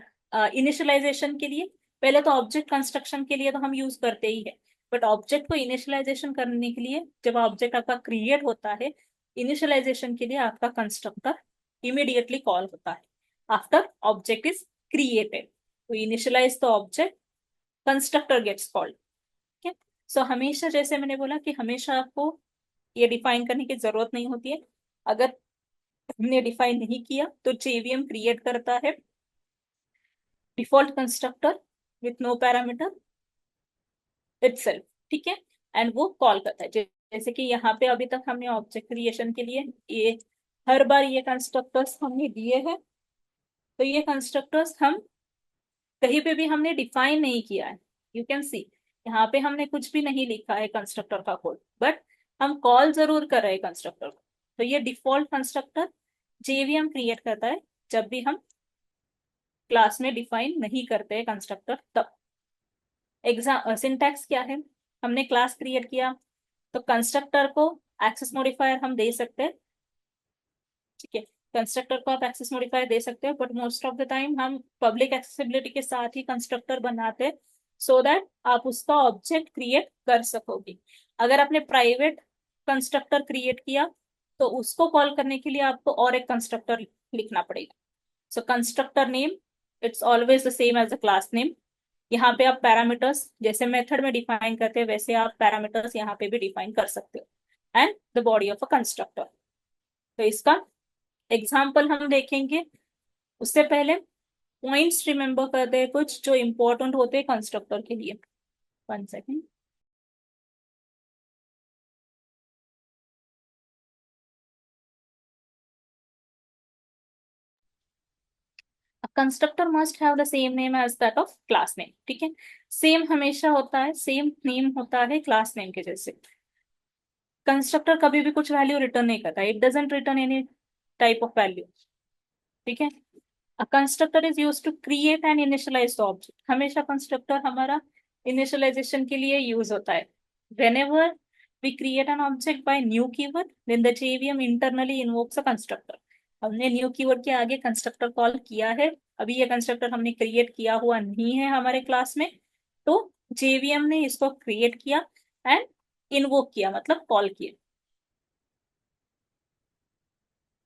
इनिशियलाइजेशन के लिए, पहले तो ऑब्जेक्ट कंस्ट्रक्शन के लिए तो हम यूज करते ही है, बट ऑब्जेक्ट को इनिशियलाइजेशन करने के लिए जब ऑब्जेक्ट आपका क्रिएट होता है, इनिशियलाइजेशन के लिए आपका कंस्ट्रक्टर इमीडिएटली कॉल होता है आफ्टर ऑब्जेक्ट इज क्रिएटेड। तो initialize the object, constructor gets called. ठीक है। सो हमेशा, जैसे मैंने बोला कि हमेशा आपको ये डिफाइन करने की जरूरत नहीं होती है। अगर हमने डिफाइन नहीं किया तो जेवीएम क्रिएट करता है default constructor with no parameter itself, ठीक है। एंड वो कॉल करता है, जैसे कि यहाँ पे अभी तक हमने ऑब्जेक्ट क्रिएशन के लिए ये हर बार ये कंस्ट्रक्टर्स हमने दिए हैं। तो ये कंस्ट्रक्टर्स हम कहीं पे भी हमने डिफाइन नहीं किया है। यू कैन सी यहाँ पे हमने कुछ भी नहीं लिखा है कंस्ट्रक्टर का कोड, बट हम कॉल जरूर कर रहे हैं कंस्ट्रक्टर को। तो ये डिफॉल्ट कंस्ट्रक्टर जेवीएम क्रिएट करता है जब भी हम क्लास में डिफाइन नहीं करते हैं कंस्ट्रक्टर तब। एग्जाम सिंटैक्स क्या है, हमने क्लास क्रिएट किया तो कंस्ट्रक्टर को एक्सेस मॉडिफायर हम दे सकते हैं, ठीक है। कंस्ट्रक्टर को आप एक्सेस मॉडिफायर दे सकते हो, but most of the time हम पब्लिक एक्सेसिबिलिटी के साथ ही कंस्ट्रक्टर बनाते हैं सो दैट आप उसका ऑब्जेक्ट क्रिएट कर सकोगे। अगर आपने प्राइवेट कंस्ट्रक्टर क्रिएट किया तो उसको कॉल करने के लिए आपको और एक कंस्ट्रक्टर लिखना पड़ेगा। So constructor name it's always the same as the class name. यहाँ पे आप पैरामीटर्स जैसे मेथड में डिफाइन करते हैं वैसे आप पैरामीटर्स यहाँ पे भी डिफाइन कर सकते हो, and the body of a constructor. तो इसका एग्जाम्पल हम देखेंगे, उससे पहले पॉइंट्स रिमेंबर करते हैं कुछ जो इंपॉर्टेंट होते हैं कंस्ट्रक्टर के लिए। 1 second. Constructor must have the same name as that of class name, ठीक है। सेम हमेशा होता है, सेम नेम होता है क्लास नेम के जैसे। कंस्ट्रक्टर कभी भी कुछ वैल्यू रिटर्न नहीं करता, it doesn't return any type of value, ठीक है। A constructor is used to create and initialize the object. हमेशा कंस्ट्रक्टर हमारा इनिशियलाइजेशन के लिए यूज होता है। Whenever we create an object by new keyword, then the JVM internally invokes a constructor. हमने न्यू कीवर्ड के आगे कंस्ट्रक्टर कॉल किया है, अभी ये कंस्ट्रक्टर हमने क्रिएट किया हुआ नहीं है हमारे क्लास में, तो जेवीएम ने इसको क्रिएट किया एंड इन्वोक किया, मतलब कॉल किया।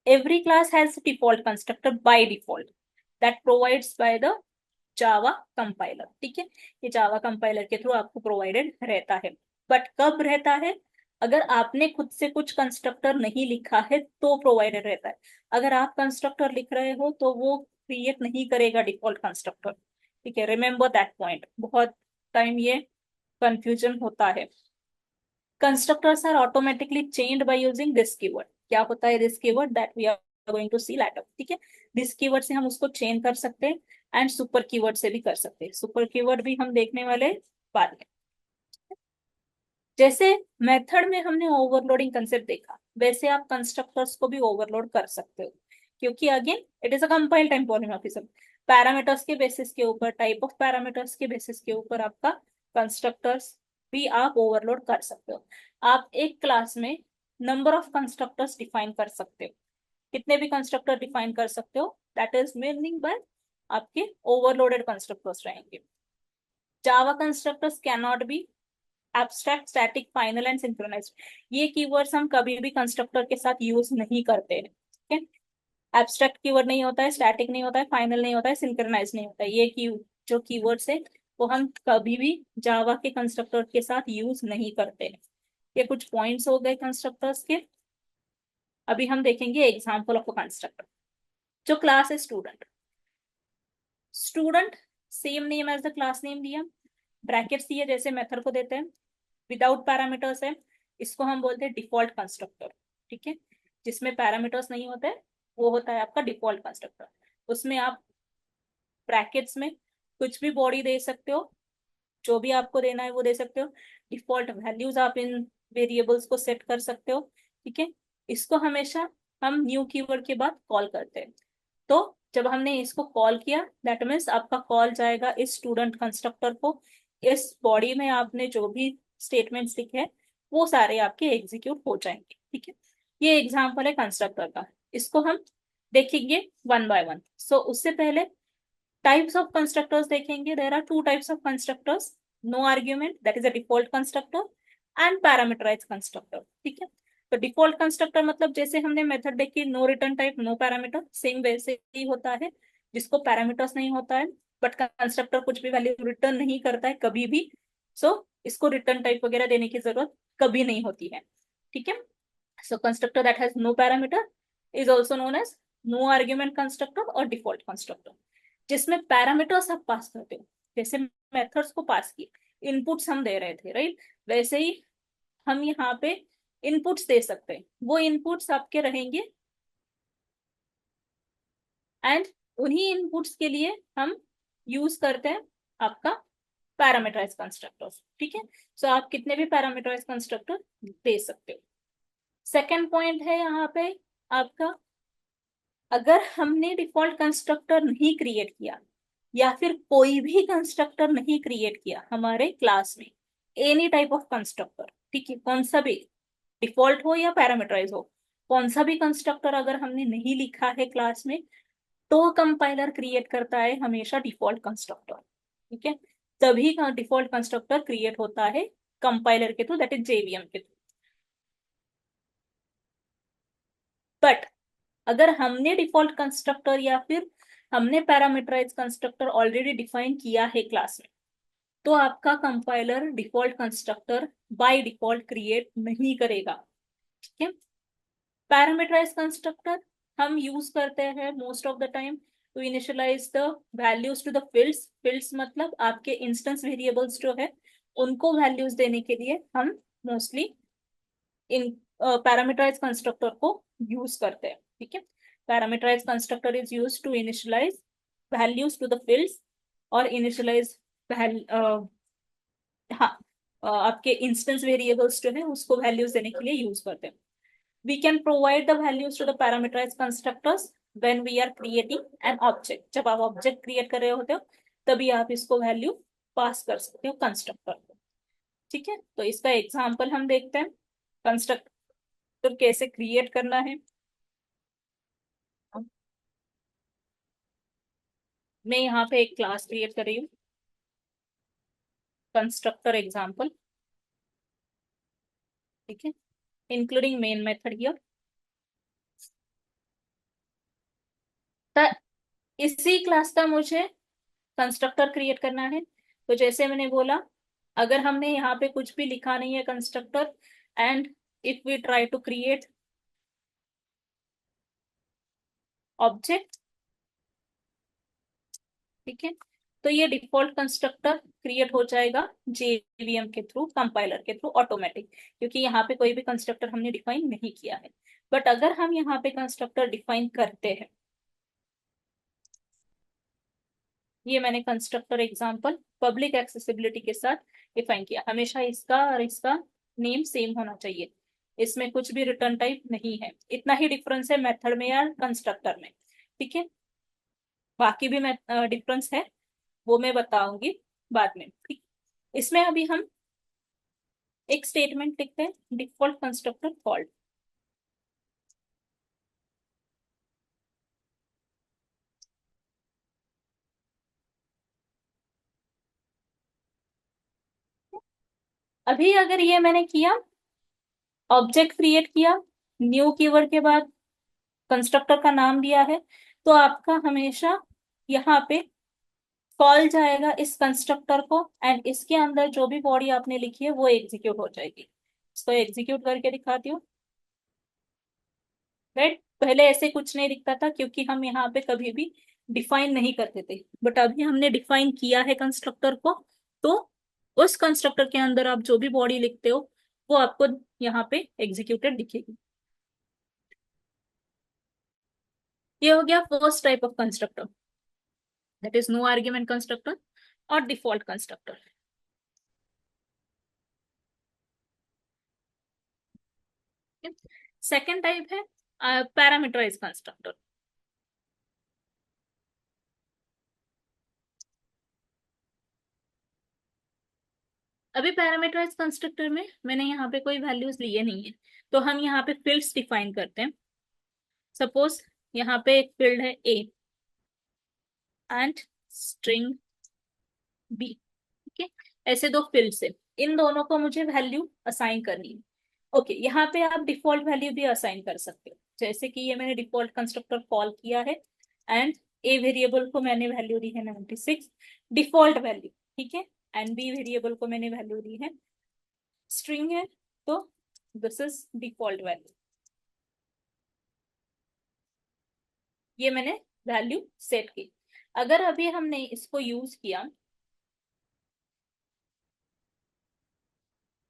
Every class has a default constructor by default that provides by the Java compiler, ठीक है। ये जावा कंपाइलर के थ्रू आपको प्रोवाइडेड रहता है, बट कब रहता है, अगर आपने खुद से कुछ कंस्ट्रक्टर नहीं लिखा है तो प्रोवाइडेड रहता है। अगर आप कंस्ट्रक्टर लिख रहे हो तो वो क्रिएट नहीं करेगा डिफॉल्ट कंस्ट्रक्टर, ठीक है। रिमेंबर दैट पॉइंट, बहुत टाइम ये कंफ्यूजन होता है। Constructors are automatically changed by using this keyword. क्या होता है this keyword, that we are going to see later, ठीक है। दिस कीवर्ड से हम उसको चेंज कर सकते हैं एंड सुपर कीवर्ड से भी कर सकते हैं। सुपर कीवर्ड भी हम देखने वाले बाद में। जैसे मेथड में हमने ओवरलोडिंग कंसेप्ट देखा, वैसे आप कंस्ट्रक्टर्स को भी ओवरलोड कर सकते हो, क्योंकि again it is a compile time polymorphism. Parameters के बेसिस के ऊपर, टाइप ऑफ पैरामीटर्स के बेसिस के ऊपर आपका कंस्ट्रक्टर्स भी आप ओवरलोड कर सकते हो। आप एक क्लास में नंबर ऑफ कंस्ट्रक्टर्स डिफाइन कर सकते हो, कितने भी कंस्ट्रक्टर डिफाइन कर सकते हो, दैट इज मीनिंग बाय आपके ओवरलोडेड कंस्ट्रक्टर्स रहेंगे। Java constructors can not be abstract, static, final and synchronized. ये कीवर्ड्स हम कभी भी कंस्ट्रक्टर के साथ यूज नहीं करते हैं, ठीक है। एब्स्ट्रैक्ट कीवर्ड नहीं होता है, स्टैटिक नहीं होता है, फाइनल नहीं होता है, सिंक्रोनाइज नहीं होता है। ये की जो कीवर्ड्स है वो हम कभी भी जावा के कंस्ट्रक्टर के साथ यूज नहीं करते हैं। ये कुछ पॉइंट्स हो गए कंस्ट्रक्टर्स के। अभी हम देखेंगे एग्जाम्पल ऑफ अ कंस्ट्रक्टर। जो क्लास है student, student same name as the class name दिया, ब्रैकेट्स दिए जैसे मेथड को देते हैं, विदाउट पैरामीटर्स है, इसको हम बोलते हैं डिफॉल्ट कंस्ट्रक्टर, ठीक है। जिसमें पैरामीटर्स नहीं होते वो होता है आपका डिफॉल्ट कंस्ट्रक्टर। उसमें आप ब्रैकेट्स में कुछ भी बॉडी दे सकते हो, जो भी आपको देना है वो दे सकते हो। डिफॉल्ट वैल्यूज आप इन वेरिएबल्स को सेट कर सकते हो, ठीक है। इसको हमेशा हम न्यू कीवर्ड के बाद कॉल करते हैं। तो जब हमने इसको कॉल किया, दैट मीन्स आपका कॉल जाएगा इस स्टूडेंट कंस्ट्रक्टर को। इस बॉडी में आपने जो भी स्टेटमेंट्स लिखे हैं वो सारे आपके एग्जीक्यूट हो जाएंगे। ठीक है, ये एग्जाम्पल है कंस्ट्रक्टर का। इसको हम देखेंगे वन बाय वन। सो उससे पहले types of constructors देखेंगे। there are two types of constructors: no argument, that is a default constructor, and parameterized constructor। ठीक है, तो डिफॉल्ट कंस्ट्रक्टर मतलब जैसे हमने मेथड देखी no return type no parameter, same वैसे ही होता है, जिसको पैरामीटर्स नहीं होता है बट कंस्ट्रक्टर कुछ भी वैल्यू रिटर्न नहीं करता है कभी भी। सो इसको रिटर्न टाइप वगैरह देने की जरूरत कभी नहीं होती है। ठीक है, so constructor that has no parameter is also known as no argument constructor और डिफॉल्ट कंस्ट्रक्टर। जिसमें पैरामीटर्स आप पास करते हो, जैसे मेथड्स को पास किए, इनपुट्स हम दे रहे थे, राइट, वैसे ही हम यहाँ पे इनपुट्स दे सकते हैं। वो इनपुट्स आपके रहेंगे एंड उन्हीं इनपुट्स के लिए हम यूज करते हैं आपका पैरामीटराइज कंस्ट्रक्टर। ठीक है, सो आप कितने भी पैरामीटराइज कंस्ट्रक्टर दे सकते हो। सेकेंड पॉइंट है यहाँ पे आपका, अगर हमने डिफॉल्ट कंस्ट्रक्टर नहीं क्रिएट किया या फिर कोई भी कंस्ट्रक्टर नहीं क्रिएट किया हमारे क्लास में, एनी टाइप ऑफ कंस्ट्रक्टर, ठीक है, कौन सा भी, डिफॉल्ट हो या पैरामीटराइज हो, कौन सा भी कंस्ट्रक्टर अगर हमने नहीं लिखा है क्लास में, तो कंपाइलर क्रिएट करता है हमेशा डिफॉल्ट कंस्ट्रक्टर। ठीक है, तभी का डिफॉल्ट कंस्ट्रक्टर क्रिएट होता है कंपाइलर के थ्रू, दैट इज जेवीएम के थ्रू। बट अगर हमने डिफॉल्ट कंस्ट्रक्टर या फिर हमने पैरामीटराइज कंस्ट्रक्टर ऑलरेडी डिफाइन किया है क्लास में, तो आपका compiler default constructor by default create नहीं करेगा। ठीक है, पैरामीटराइज कंस्ट्रक्टर हम यूज करते हैं most of the time to initialize the values to the fields. Fields मतलब आपके इंस्टेंस वेरिएबल्स जो है उनको वैल्यूज देने के लिए हम मोस्टली इन पैरामीटराइज कंस्ट्रक्टर को यूज करते हैं। ठीक है, parameterize constructor is use to initialize values to the fields और इनिशियलाइज हाँ आपके इंस्टेंस वेरिएबल्स जो है उसको वैल्यूज देने के लिए यूज करते हैं। We can provide the values to the parameterize constructors when we are creating an object. जब आप ऑब्जेक्ट क्रिएट कर रहे होते हो तभी आप इसको वैल्यू पास कर सकते हो कंस्ट्रक्टर को। ठीक है, तो इसका एग्जाम्पल हम देखते हैं कंस्ट्रक्टर कैसे क्रिएट करना है। मैं यहाँ पे एक क्लास क्रिएट कर रही हूँ, कंस्ट्रक्टर एग्जाम्पल। ठीक है, इंक्लूडिंग मेन मेथड हियर। इसी क्लास का मुझे कंस्ट्रक्टर क्रिएट करना है। तो जैसे मैंने बोला, अगर हमने यहाँ पे कुछ भी लिखा नहीं है constructor and if we try to create object, ठीक है, तो ये डिफॉल्ट कंस्ट्रक्टर क्रिएट हो जाएगा जेवीएम के थ्रू, कंपाइलर के थ्रू ऑटोमेटिक, क्योंकि यहाँ पे कोई भी कंस्ट्रक्टर हमने डिफाइन नहीं किया है। बट अगर हम यहाँ पे कंस्ट्रक्टर डिफाइन करते हैं, ये मैंने कंस्ट्रक्टर एग्जांपल पब्लिक एक्सेसिबिलिटी के साथ डिफाइन किया। हमेशा इसका और इसका नेम सेम होना चाहिए, इसमें कुछ भी रिटर्न टाइप नहीं है। इतना ही डिफरेंस है मेथड में या कंस्ट्रक्टर में। ठीक है, बाकी भी डिफरेंस है, वो मैं बताऊंगी बाद में। ठीक, इसमें अभी हम एक स्टेटमेंट लिखते हैं, डिफॉल्ट कंस्ट्रक्टर कॉल्ड। अभी अगर ये मैंने किया, ऑब्जेक्ट क्रिएट किया, न्यू कीवर्ड के बाद कंस्ट्रक्टर का नाम दिया है, तो आपका हमेशा यहाँ पे कॉल जाएगा इस कंस्ट्रक्टर को एंड इसके अंदर जो भी बॉडी आपने लिखी है वो एग्जीक्यूट हो जाएगी। इसको एग्जीक्यूट करके दिखाती हूँ। राइट, पहले ऐसे कुछ नहीं दिखता था क्योंकि हम यहाँ पे कभी भी डिफाइन नहीं करते थे, बट अभी हमने डिफाइन किया है कंस्ट्रक्टर को, तो उस कंस्ट्रक्टर के अंदर आप जो भी बॉडी लिखते हो वो आपको यहाँ पे एग्जीक्यूटेड दिखेगी। ये हो गया first type of constructor, that is no argument constructor और डिफॉल्ट कंस्ट्रक्टर। सेकेंड टाइप है पैरामीटराइज कंस्ट्रक्टर। अभी पैरामीटराइज कंस्ट्रक्टर में मैंने यहाँ पे कोई वैल्यूज लिए नहीं है, तो हम यहाँ पे फील्ड्स डिफाइन करते हैं। सपोज यहाँ पे एक फील्ड है ए एंड स्ट्रिंग बी। ठीक है, ऐसे दो फील्ड्स है, इन दोनों को मुझे वैल्यू असाइन करनी है। ओके, यहाँ पे आप डिफॉल्ट वैल्यू भी असाइन कर सकते हो, जैसे कि ये मैंने डिफॉल्ट कंस्ट्रक्टर कॉल किया है एंड ए वेरिएबल को मैंने वैल्यू दी है 96 डिफॉल्ट वैल्यू। ठीक है, एंड बी वेरिएबल को मैंने वैल्यू दी है स्ट्रिंग है, तो दिस इज डिफॉल्ट वैल्यू। ये मैंने वैल्यू सेट की। अगर अभी हमने इसको यूज किया,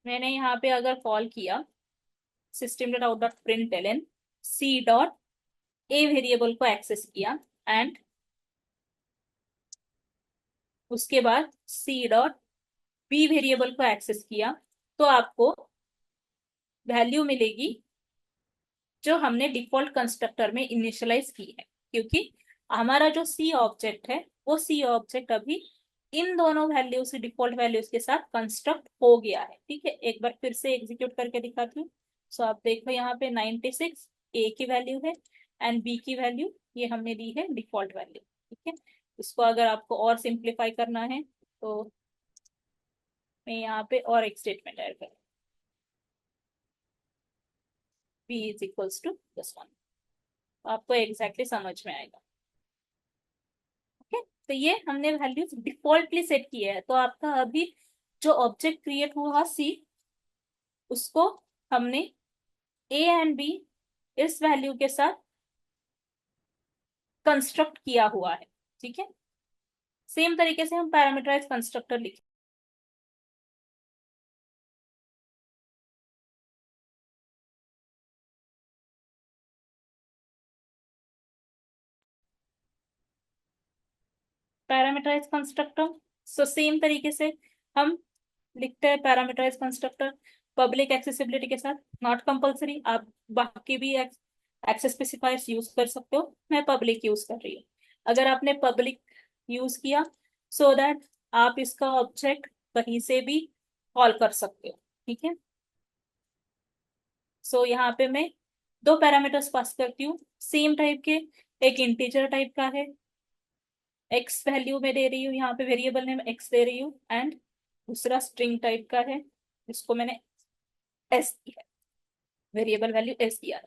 मैंने यहाँ पे अगर कॉल किया system dot out dot print L C dot A variable को एक्सेस किया एंड उसके बाद सी डॉट बी वेरिएबल को एक्सेस किया, तो आपको वैल्यू मिलेगी जो हमने डिफॉल्ट कंस्ट्रक्टर में इनिशियलाइज की है, क्योंकि हमारा जो सी ऑब्जेक्ट है वो सी ऑब्जेक्ट अभी इन दोनों वैल्यूज डिफॉल्ट वैल्यूज के साथ कंस्ट्रक्ट हो गया है। ठीक है, एक बार फिर से एग्जीक्यूट करके दिखाती हूँ। सो आप देखो यहाँ पे 96 ए की वैल्यू है एंड बी की वैल्यू ये हमने दी है डिफॉल्ट वैल्यू। ठीक है, इसको अगर आपको और सिंप्लीफाई करना है तो मैं यहाँ पे और एक स्टेटमेंट ऐड करूँ, B is equals to this one, आपको एग्जैक्टली समझ में आएगा। ओके, तो ये हमने वैल्यूज डिफॉल्टली सेट किया है, तो आपका अभी जो ऑब्जेक्ट क्रिएट हुआ सी, उसको हमने ए एंड बी इस वैल्यू के साथ कंस्ट्रक्ट किया हुआ है। ठीक है, सेम तरीके से हम पैरामीटराइज कंस्ट्रक्टर लिखें। पैरामीटराइज कंस्ट्रक्टर, सो सेम तरीके से हम लिखते हैं पैरामीटराइज कंस्ट्रक्टर पब्लिक एक्सेसिबिलिटी के साथ, नॉट कंपलसरी, आप बाकी भी एक्सेस स्पेसिफायर्स यूज कर सकते हो, मैं पब्लिक यूज कर रही हूँ। अगर आपने पब्लिक यूज किया सो दैट आप इसका ऑब्जेक्ट कहीं से भी कॉल कर सकते हो। ठीक है, सो यहाँ पे मैं दो पैरामीटर्स पास करती हूँ सेम टाइप के, एक इंटीजर टाइप का है, एक्स वैल्यू में दे रही हूँ, यहाँ पे वेरिएबल नेम एक्स दे रही हूँ, एंड दूसरा स्ट्रिंग टाइप का है जिसको मैंने एस दिया है, वेरिएबल वैल्यू एस दिया है।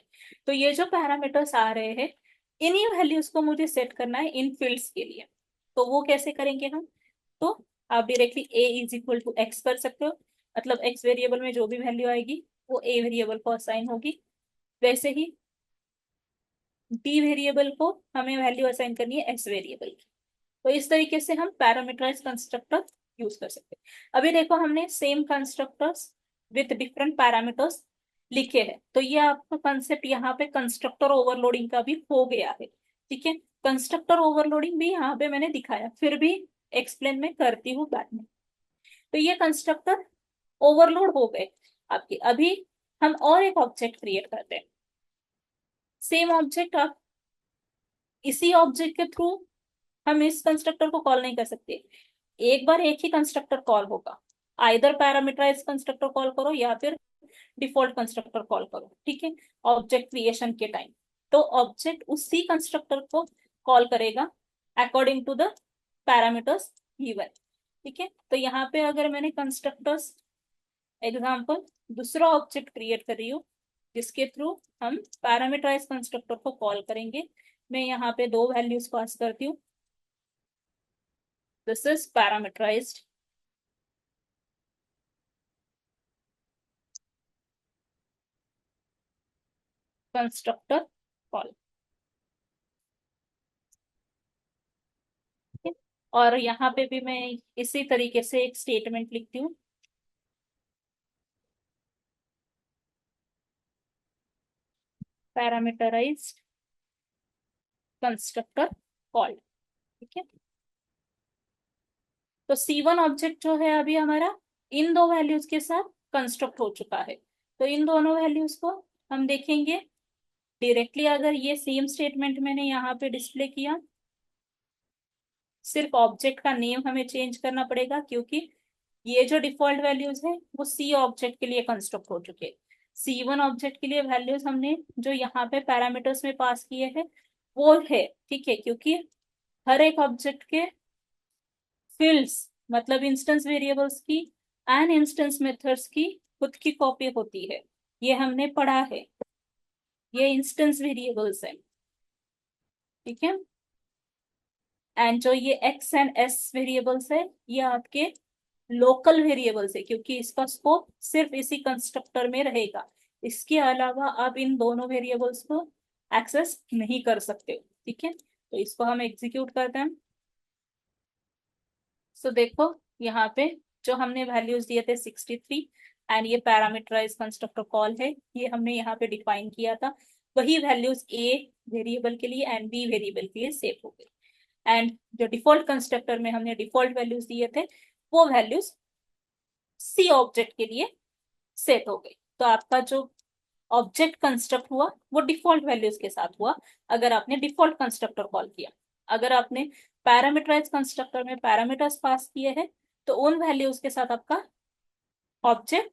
तो ये जो पैरामीटर्स आ रहे हैं इन्हीं वैल्यूज को मुझे सेट करना है इन फील्ड्स के लिए, तो वो कैसे करेंगे हम, तो आप directly A is equal to X कर सकते हो, मतलब एक्स वेरिएबल में जो भी वैल्यू आएगी वो ए वेरिएबल को असाइन होगी। वैसे ही डी वेरिएबल को हमें वैल्यू असाइन करनी है एक्स वेरिएबल की। तो इस तरीके से हम पैरामीटराइज कंस्ट्रक्टर यूज कर सकते हैं। अभी देखो हमने same constructors with different parameters लिखे हैं, तो ये आपका कंसेप्ट यहाँ पे कंस्ट्रक्टर ओवरलोडिंग का भी हो गया है। ठीक है, कंस्ट्रक्टर ओवरलोडिंग भी यहाँ पे मैंने दिखाया, फिर भी एक्सप्लेन में करती हूँ बाद में। तो ये कंस्ट्रक्टर ओवरलोड हो गए आपके। अभी हम और एक ऑब्जेक्ट क्रिएट करते हैं, सेम ऑब्जेक्ट आप इसी ऑब्जेक्ट के थ्रू हम इस कंस्ट्रक्टर को कॉल नहीं कर सकते, एक बार एक ही कंस्ट्रक्टर कॉल होगा, आइदर पैरामीटराइज कंस्ट्रक्टर कॉल करो या फिर डिफॉल्ट कंस्ट्रक्टर कॉल करो। ठीक है, ऑब्जेक्ट क्रिएशन के टाइम तो ऑब्जेक्ट उसी कंस्ट्रक्टर को कॉल करेगा according to the parameters given. ठीक है, तो यहाँ पे अगर मैंने कंस्ट्रक्टर्स एग्जाम्पल दूसरा ऑब्जेक्ट क्रिएट कर रही हूँ जिसके थ्रू हम पैरामीटराइज कंस्ट्रक्टर को कॉल करेंगे, मैं यहाँ पे दो वैल्यूज पास करती हूँ, this is parameterized constructor call. और यहाँ पे भी मैं इसी तरीके से एक स्टेटमेंट लिखती हूँ, पैरामीटराइज्ड कंस्ट्रक्टर कॉल। ठीक है, तो C1 ऑब्जेक्ट जो है अभी हमारा इन दो वैल्यूज के साथ कंस्ट्रक्ट हो चुका है, तो इन दोनों वैल्यूज को हम देखेंगे डायरेक्टली। अगर ये सेम स्टेटमेंट मैंने यहाँ पे डिस्प्ले किया, सिर्फ ऑब्जेक्ट का नेम हमें चेंज करना पड़ेगा क्योंकि ये जो डिफॉल्ट वैल्यूज है वो सी ऑब्जेक्ट के लिए कंस्ट्रक्ट हो चुके हैं। C1 ऑब्जेक्ट के लिए वैल्यूज हमने जो यहाँ पे पैरामीटर्स में पास किए हैं वो है, ठीक है, क्योंकि हर एक ऑब्जेक्ट के फील्ड्स मतलब इंस्टेंस वेरिएबल्स की एंड इंस्टेंस मेथड्स की खुद की कॉपी होती है, ये हमने पढ़ा है। ये इंस्टेंस वेरिएबल्स है, ठीक है। एंड जो ये एक्स एंड एस वेरिएबल्स है ये आपके लोकल वेरिएबल्स है, क्योंकि इसका स्कोप सिर्फ इसी कंस्ट्रक्टर में रहेगा। इसके अलावा आप इन दोनों वेरिएबल्स को एक्सेस नहीं कर सकते, ठीक है। तो इसको हम एग्जीक्यूट करते हैं। सो देखो यहाँ पे जो हमने वैल्यूज दिए थे 63 एंड ये पैरामीटराइज कंस्ट्रक्टर कॉल है, ये हमने यहाँ पे डिफाइन किया था। वही वैल्यूज ए वेरिएबल के लिए एंड बी वेरिएबल के लिए सेव हो गई। एंड जो डिफॉल्ट कंस्ट्रक्टर में हमने डिफॉल्ट वैल्यूज दिए थे वो वैल्यूज सी ऑब्जेक्ट के लिए सेट हो गई। तो आपका जो ऑब्जेक्ट कंस्ट्रक्ट हुआ वो डिफॉल्ट वैल्यूज के साथ हुआ अगर आपने डिफॉल्ट कंस्ट्रक्टर कॉल किया। अगर आपने पैरामीटराइज कंस्ट्रक्टर में पैरामीटर्स पास किए हैं तो उन वैल्यूज के साथ आपका ऑब्जेक्ट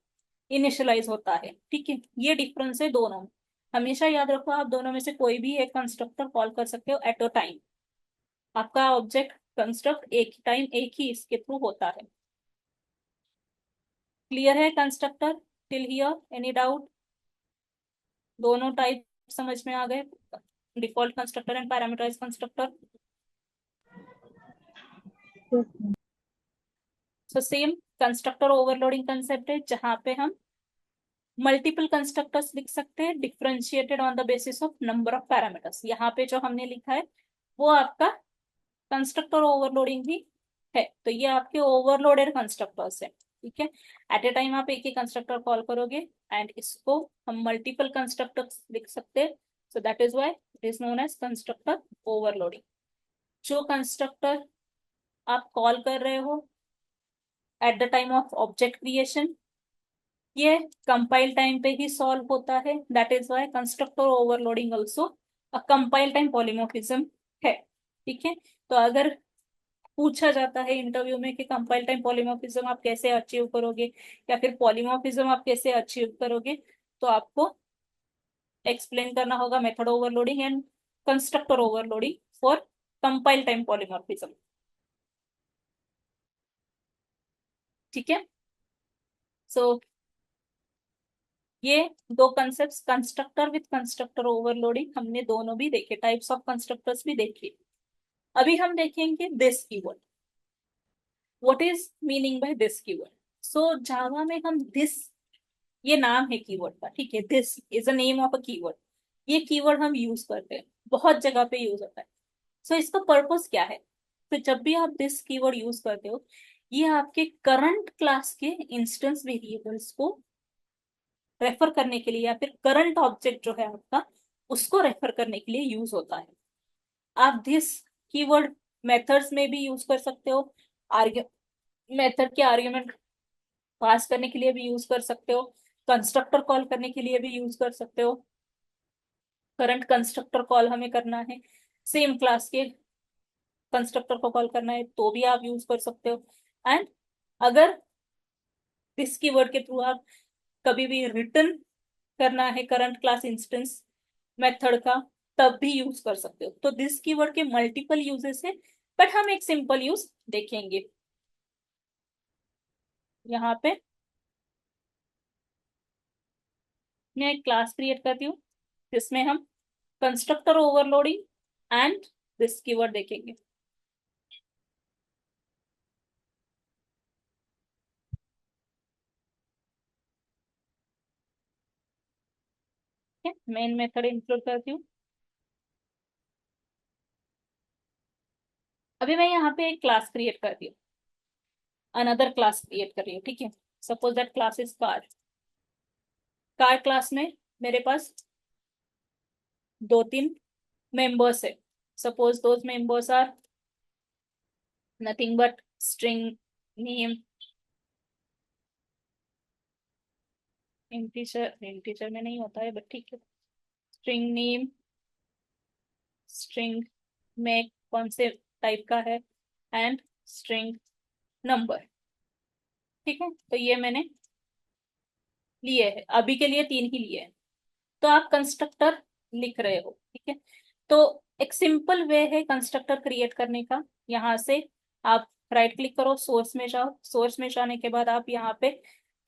इनिशियलाइज होता है, ठीक है। ये डिफरेंस है दोनों में। हमेशा याद रखो आप दोनों में से कोई भी एक कंस्ट्रक्टर कॉल कर सकते हो एट अ टाइम। आपका ऑब्जेक्ट कंस्ट्रक्ट एक ही टाइम एक ही इसके थ्रू होता है। क्लियर है constructor till here? Any doubt? दोनों टाइप समझ में आ गए, default constructor and parameterize constructor. So same constructor overloading concept है जहां पे हम मल्टीपल कंस्ट्रक्टर्स लिख सकते हैं differentiated on the basis of number of parameters. यहाँ पे जो हमने लिखा है वो आपका कंस्ट्रक्टर ओवरलोडिंग भी है। तो ये आपके ओवरलोडेड कंस्ट्रक्टर्स है, ठीक है। एट ए टाइम आप एक ही कंस्ट्रक्टर कॉल करोगे एंड इसको हम मल्टीपल कंस्ट्रक्टर्स लिख सकते हैं। So that is why it is known as constructor overloading. जो कंस्ट्रक्टर आप कॉल कर रहे हो at the time of object creation ये कंपाइल टाइम पे ही सॉल्व होता है। That is why constructor overloading also a compile time polymorphism है, ठीक है। तो अगर पूछा जाता है इंटरव्यू में कि कंपाइल टाइम पॉलीमॉर्फिज्म आप कैसे अचीव करोगे या फिर पॉलीमॉर्फिज्म आप कैसे अचीव करोगे, तो आपको एक्सप्लेन करना होगा method overloading and constructor overloading for compile time polymorphism, ठीक है। सो ये दो concept constructor with constructor overloading हमने दोनों भी देखे, टाइप्स ऑफ कंस्ट्रक्टर्स भी देखे। अभी हम देखेंगे this keyword. What is meaning by this keyword? So Java में हम दिस, ये नाम है कीवर्ड का, ठीक है, this is a name of a keyword. ये कीवर्ड हम यूज करते हैं, बहुत जगह पे यूज होता है। सो इसका पर्पस क्या है? तो जब भी आप दिस कीवर्ड यूज करते हो ये आपके करंट क्लास के इंस्टेंस वेरिएबल्स को रेफर करने के लिए या फिर करंट ऑब्जेक्ट जो है आपका उसको रेफर करने के लिए यूज होता है। आप दिस कीवर्ड मेथड्स में भी यूज कर सकते हो, आर्ग्यू मेथड के आर्ग्यूमेंट पास करने के लिए भी यूज कर सकते हो, कंस्ट्रक्टर कॉल करने के लिए भी यूज कर सकते हो। करंट कंस्ट्रक्टर कॉल हमें करना है, सेम क्लास के कंस्ट्रक्टर को कॉल करना है तो भी आप यूज कर सकते हो। एंड अगर दिस कीवर्ड के थ्रू आप कभी भी रिटर्न करना है करंट क्लास इंस्टेंस मेथड का तब भी यूज कर सकते हो। तो दिस कीवर्ड के मल्टीपल यूजेस है, बट हम एक सिंपल यूज देखेंगे यहाँ पे। मैं एक क्लास क्रिएट करती हूँ जिसमें हम constructor overloading and this keyword देखेंगे। मेन मेथड इंक्लूड करती हूँ। अभी मैं यहाँ पे एक क्लास क्रिएट करती हूँ, अनदर क्लास क्रिएट कर रही हूँ, ठीक है। Suppose that class is car. Car class में मेरे पास दो तीन मेंबर्स है। Suppose those members are nothing but string name, integer integer में नहीं होता है बट ठीक है, स्ट्रिंग नेम, स्ट्रिंग में कौन से टाइप का है, एंड स्ट्रिंग नंबर, ठीक है, तो ये मैंने लिए है, अभी के लिए 3 ही लिए हैं। तो आप कंस्ट्रक्टर लिख रहे हो, ठीक है। तो एक सिंपल वे है कंस्ट्रक्टर क्रिएट करने का। यहाँ से आप राइट क्लिक करो, सोर्स में जाओ, सोर्स में जाने के बाद आप यहाँ पे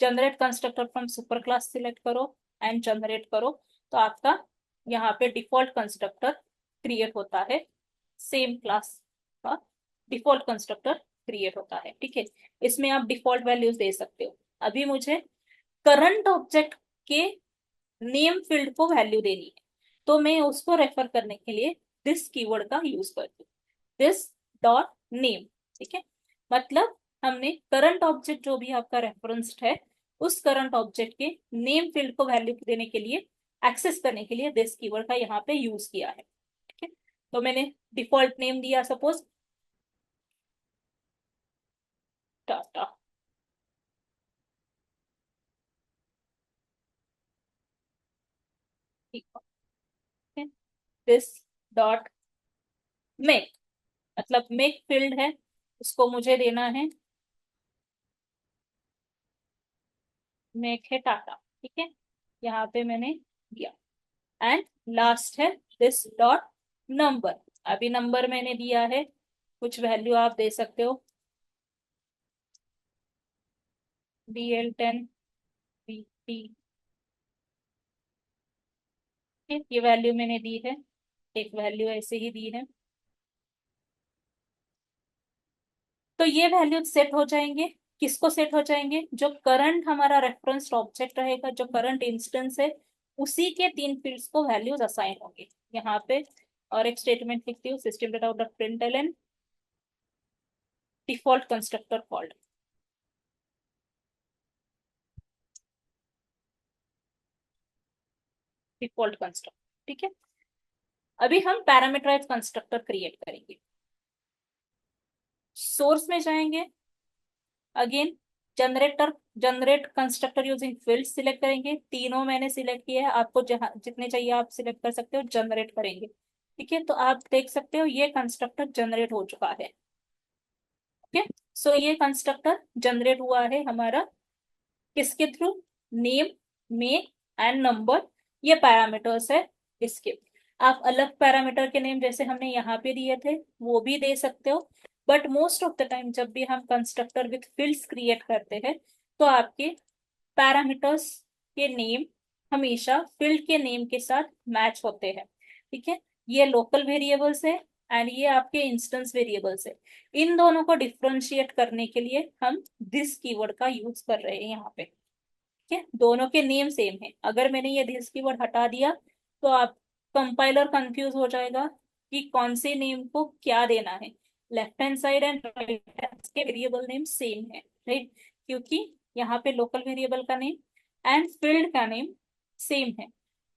generate constructor from super class select करो एंड जनरेट करो। तो आपका यहाँ पे डिफॉल्ट कंस्ट्रक्टर क्रिएट होता है, सेम क्लास का डिफॉल्ट कंस्ट्रक्टर क्रिएट होता है, ठीक है। इसमें आप डिफॉल्ट वैल्यूज दे सकते हो। अभी मुझे करंट ऑब्जेक्ट के नेम फील्ड को वैल्यू देनी है, तो मैं उसको रेफर करने के लिए दिस कीवर्ड का यूज करती हूँ, दिस डॉट नेम, ठीक है। मतलब हमने करंट ऑब्जेक्ट जो भी आपका रेफरेंस्ड है, उस करंट ऑब्जेक्ट के नेम फील्ड को वैल्यू देने के लिए, एक्सेस करने के लिए दिस कीवर्ड का यहाँ पे यूज किया है, ठीक है। तो मैंने डिफॉल्ट नेम दिया, सपोज टाटा, ठीक है। दिस डॉट मेक, मतलब मेक फील्ड है, उसको मुझे देना है, मेक है टाटा, ठीक है। यहाँ पे मैंने दिया। एंड लास्ट है दिस डॉट नंबर। अभी नंबर मैंने दिया है, कुछ वैल्यू आप दे सकते हो, DL10 BT, ये वैल्यू मैंने दी है, एक वैल्यू ऐसे ही दी है। तो ये वैल्यू सेट हो जाएंगे, किसको सेट हो जाएंगे, जो करंट हमारा रेफरेंस ऑब्जेक्ट रहेगा, जो करंट इंस्टेंस है, उसी के 3 फील्ड्स को वैल्यूज असाइन होंगे यहाँ पे। और एक स्टेटमेंट लिखती हूँ, system dot out dot println default constructor called, default constructor, ठीक है। अभी हम पैरामीटराइज कंस्ट्रक्टर क्रिएट करेंगे। सोर्स में जाएंगे, again generator, generate constructor using field select करेंगे, तीनों मैंने सिलेक्ट किया है, आपको जहां जितने चाहिए आप सिलेक्ट कर सकते हो, जनरेट करेंगे, ठीक है। तो आप देख सकते हो ये कंस्ट्रक्टर जनरेट हो चुका है, ठीक है। सो ये कंस्ट्रक्टर जनरेट हुआ है हमारा, किसके through, name, make and number, ये पैरामीटर्स है इसके। आप अलग पैरामीटर के नेम जैसे हमने यहाँ पे दिए थे वो भी दे सकते हो, but most of the time जब भी हम कंस्ट्रक्टर विथ फील्ड्स क्रिएट करते हैं, तो आपके पैरामीटर्स के नेम हमेशा फील्ड के नेम के साथ मैच होते हैं, ठीक है। ये लोकल वेरिएबल्स है एंड ये आपके इंस्टेंस वेरिएबल्स है। इन दोनों को डिफ्रेंशिएट करने के लिए हम दिस कीवर्ड का यूज कर रहे हैं यहाँ पे, ठीक है। दोनों के नेम सेम है, अगर मैंने ये दिस कीवर्ड हटा दिया तो आप कंपाइलर कंफ्यूज हो जाएगा कि कौन से नेम को क्या देना है। Left hand side and right hand के वेरिएबल नेम सेम है, राइट, क्योंकि यहाँ पे लोकल वेरिएबल का नेम एंड फील्ड का नेम सेम है।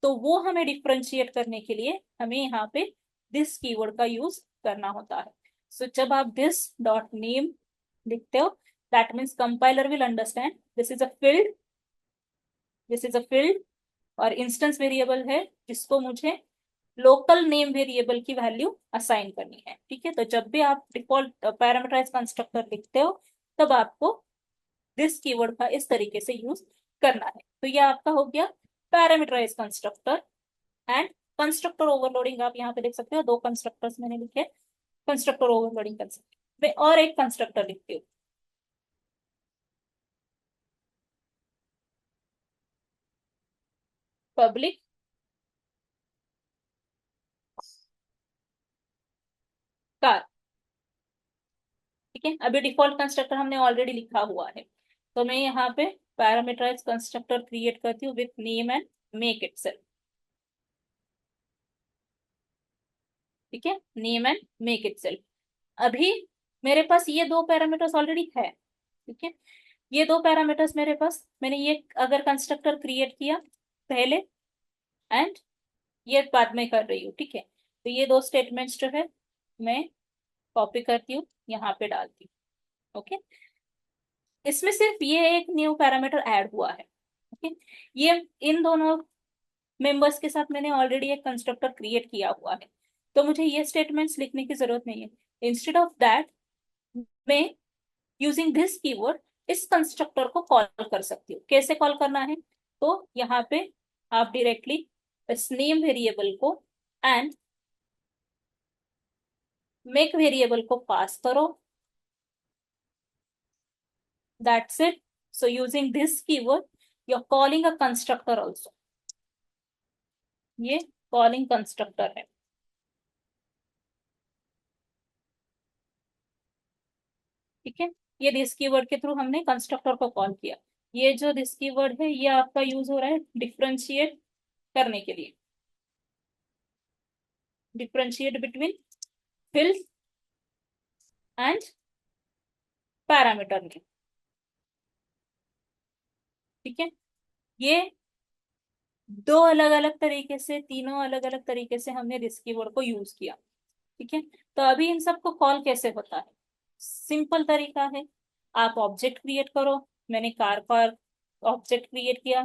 तो वो हमें डिफ्रेंशिएट करने के लिए हमें यहाँ पे दिस कीवर्ड का यूज करना होता है। सो जब आप दिस डॉट नेम लिखते हो, that means compiler will understand this is a field, this is a field और इंस्टेंस वेरिएबल है जिसको मुझे लोकल नेम वेरिएबल की वैल्यू असाइन करनी है, ठीक है। तो जब भी आप डिफॉल्ट पैरामीटराइज कंस्ट्रक्टर लिखते हो, तब आपको दिस कीवर्ड का इस तरीके से यूज करना है। तो ये आपका हो गया parameterize constructor and constructor overloading. आप यहाँ पे देख सकते हो 2 कंस्ट्रक्टर्स मैंने लिखे, कंस्ट्रक्टर ओवरलोडिंग कंस्ट्रक्टर। मैं और एक कंस्ट्रक्टर लिखती हूँ, पब्लिक कार, ठीक है। अभी डिफॉल्ट कंस्ट्रक्टर हमने ऑलरेडी लिखा हुआ है, तो मैं यहाँ पे पैरामीटराइज कंस्ट्रक्टर क्रिएट करती हूँ with name and make itself, ठीक है, नेम एंड मेक इटसेल्फ। अभी मेरे पास ये 2 पैरामीटर्स ऑलरेडी है, ठीक है। ये 2 पैरामीटर्स मेरे पास, मैंने ये अगर कंस्ट्रक्टर क्रिएट किया पहले एंड ये बाद में कर रही हूँ, ठीक है। तो ये 2 स्टेटमेंट्स जो है मैं कॉपी करती हूँ, यहाँ पे डालती हूँ, ओके। इसमें सिर्फ ये एक न्यू पैरामीटर ऐड हुआ है, ओके। ये इन दोनों मेंबर्स के साथ मैंने ऑलरेडी एक कंस्ट्रक्टर क्रिएट किया हुआ है, तो मुझे ये स्टेटमेंट्स लिखने की जरूरत नहीं है। इंस्टेड ऑफ दैट, मैं यूजिंग दिस कीवर्ड इस कंस्ट्रक्टर को कॉल कर सकती हो। कैसे कॉल करना है, तो यहाँ पे आप डायरेक्टली इस नेम वेरिएबल को एंड मेक वेरिएबल को पास करो, that's it. So using this keyword you are calling a constructor also. ये कॉलिंग कंस्ट्रक्टर है, ठीक है। ये दिस कीवर्ड के थ्रू हमने कंस्ट्रक्टर को कॉल किया। ये जो दिस कीवर्ड है ये आपका यूज हो रहा है डिफरेंशिएट करने के लिए, differentiate between field and parameter में, ठीक है। ये दो अलग अलग तरीके से, तीनों अलग अलग तरीके से हमने दिस कीवर्ड को यूज किया, ठीक है। तो अभी इन सबको कॉल कैसे होता है, सिंपल तरीका है। आप ऑब्जेक्ट क्रिएट करो। मैंने कार का ऑब्जेक्ट क्रिएट किया,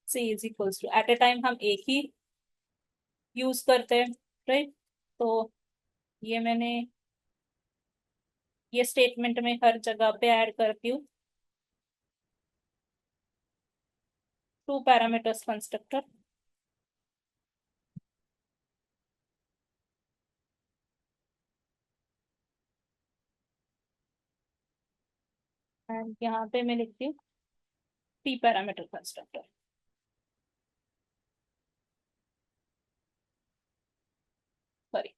c is equals to, at a time हम एक ही यूज करते हैं, राइट। तो ये मैंने ये स्टेटमेंट में हर जगह पे ऐड करती हूँ, टू पैरामीटर्स कंस्ट्रक्टर। एंड यहाँ पे मैं लिखती हूँ पी पैरामीटर कंस्ट्रक्टर। सॉरी,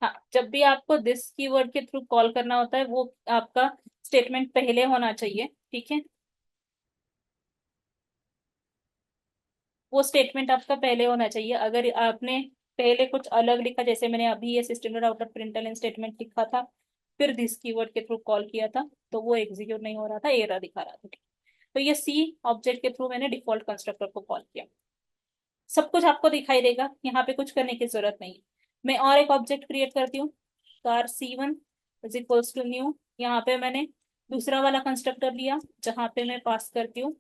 हाँ, जब भी आपको दिस कीवर्ड के थ्रू कॉल करना होता है वो आपका स्टेटमेंट पहले होना चाहिए, ठीक है। वो स्टेटमेंट आपका पहले होना चाहिए। अगर आपने पहले कुछ अलग लिखा, जैसे मैंने अभी ये system dot out of println statement लिखा था, फिर दिस कीवर्ड के थ्रू कॉल किया था, तो वो एग्जीक्यूट नहीं हो रहा था, एरर दिखा रहा था। तो ये सी ऑब्जेक्ट के थ्रू मैंने डिफॉल्ट कंस्ट्रक्टर को कॉल किया। सब कुछ आपको दिखाई देगा, यहाँ पे कुछ करने की जरूरत नहीं। मैं और एक ऑब्जेक्ट क्रिएट करती हूँ, car C1 is equals to new. यहाँ पे मैंने दूसरा वाला कंस्ट्रक्टर लिया, जहां पे मैं पास करती हूँ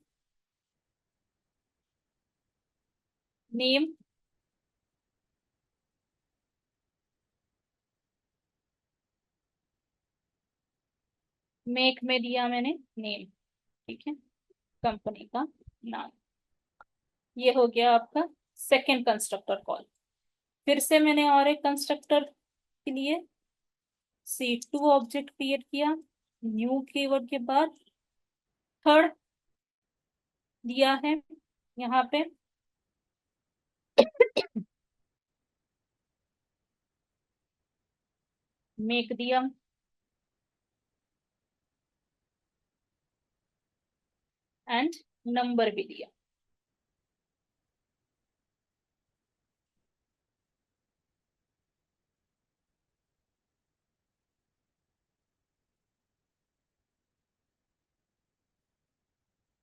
नेम, मेक में दिया मैंने नेम, ठीक है, कंपनी का नाम। ये हो गया आपका सेकेंड कंस्ट्रक्टर कॉल। फिर से मैंने और एक कंस्ट्रक्टर के लिए C2 ऑब्जेक्ट क्रिएट किया, न्यू कीवर्ड के बाद थर्ड दिया है यहाँ पे मेक दिया, एंड नंबर भी दिया।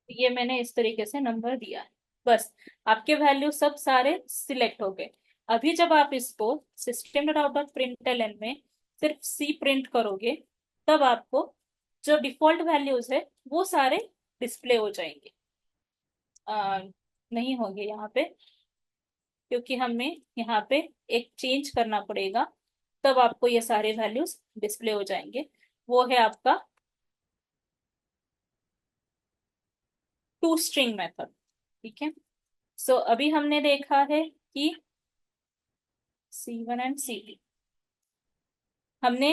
ये मैंने इस तरीके से नंबर दिया है, बस। आपके वैल्यू सब सारे सिलेक्ट हो गए। अभी जब आप इसको system dot out of println में सिर्फ सी प्रिंट करोगे, तब आपको जो डिफॉल्ट वैल्यूज है वो सारे डिस्प्ले हो जाएंगे। नहीं होंगे यहाँ पे, क्योंकि हमें यहाँ पे एक चेंज करना पड़ेगा, तब आपको ये सारे वैल्यूज डिस्प्ले हो जाएंगे। वो है आपका टू स्ट्रिंग मेथड, ठीक है। सो अभी हमने देखा है कि C1 एंड C2, हमने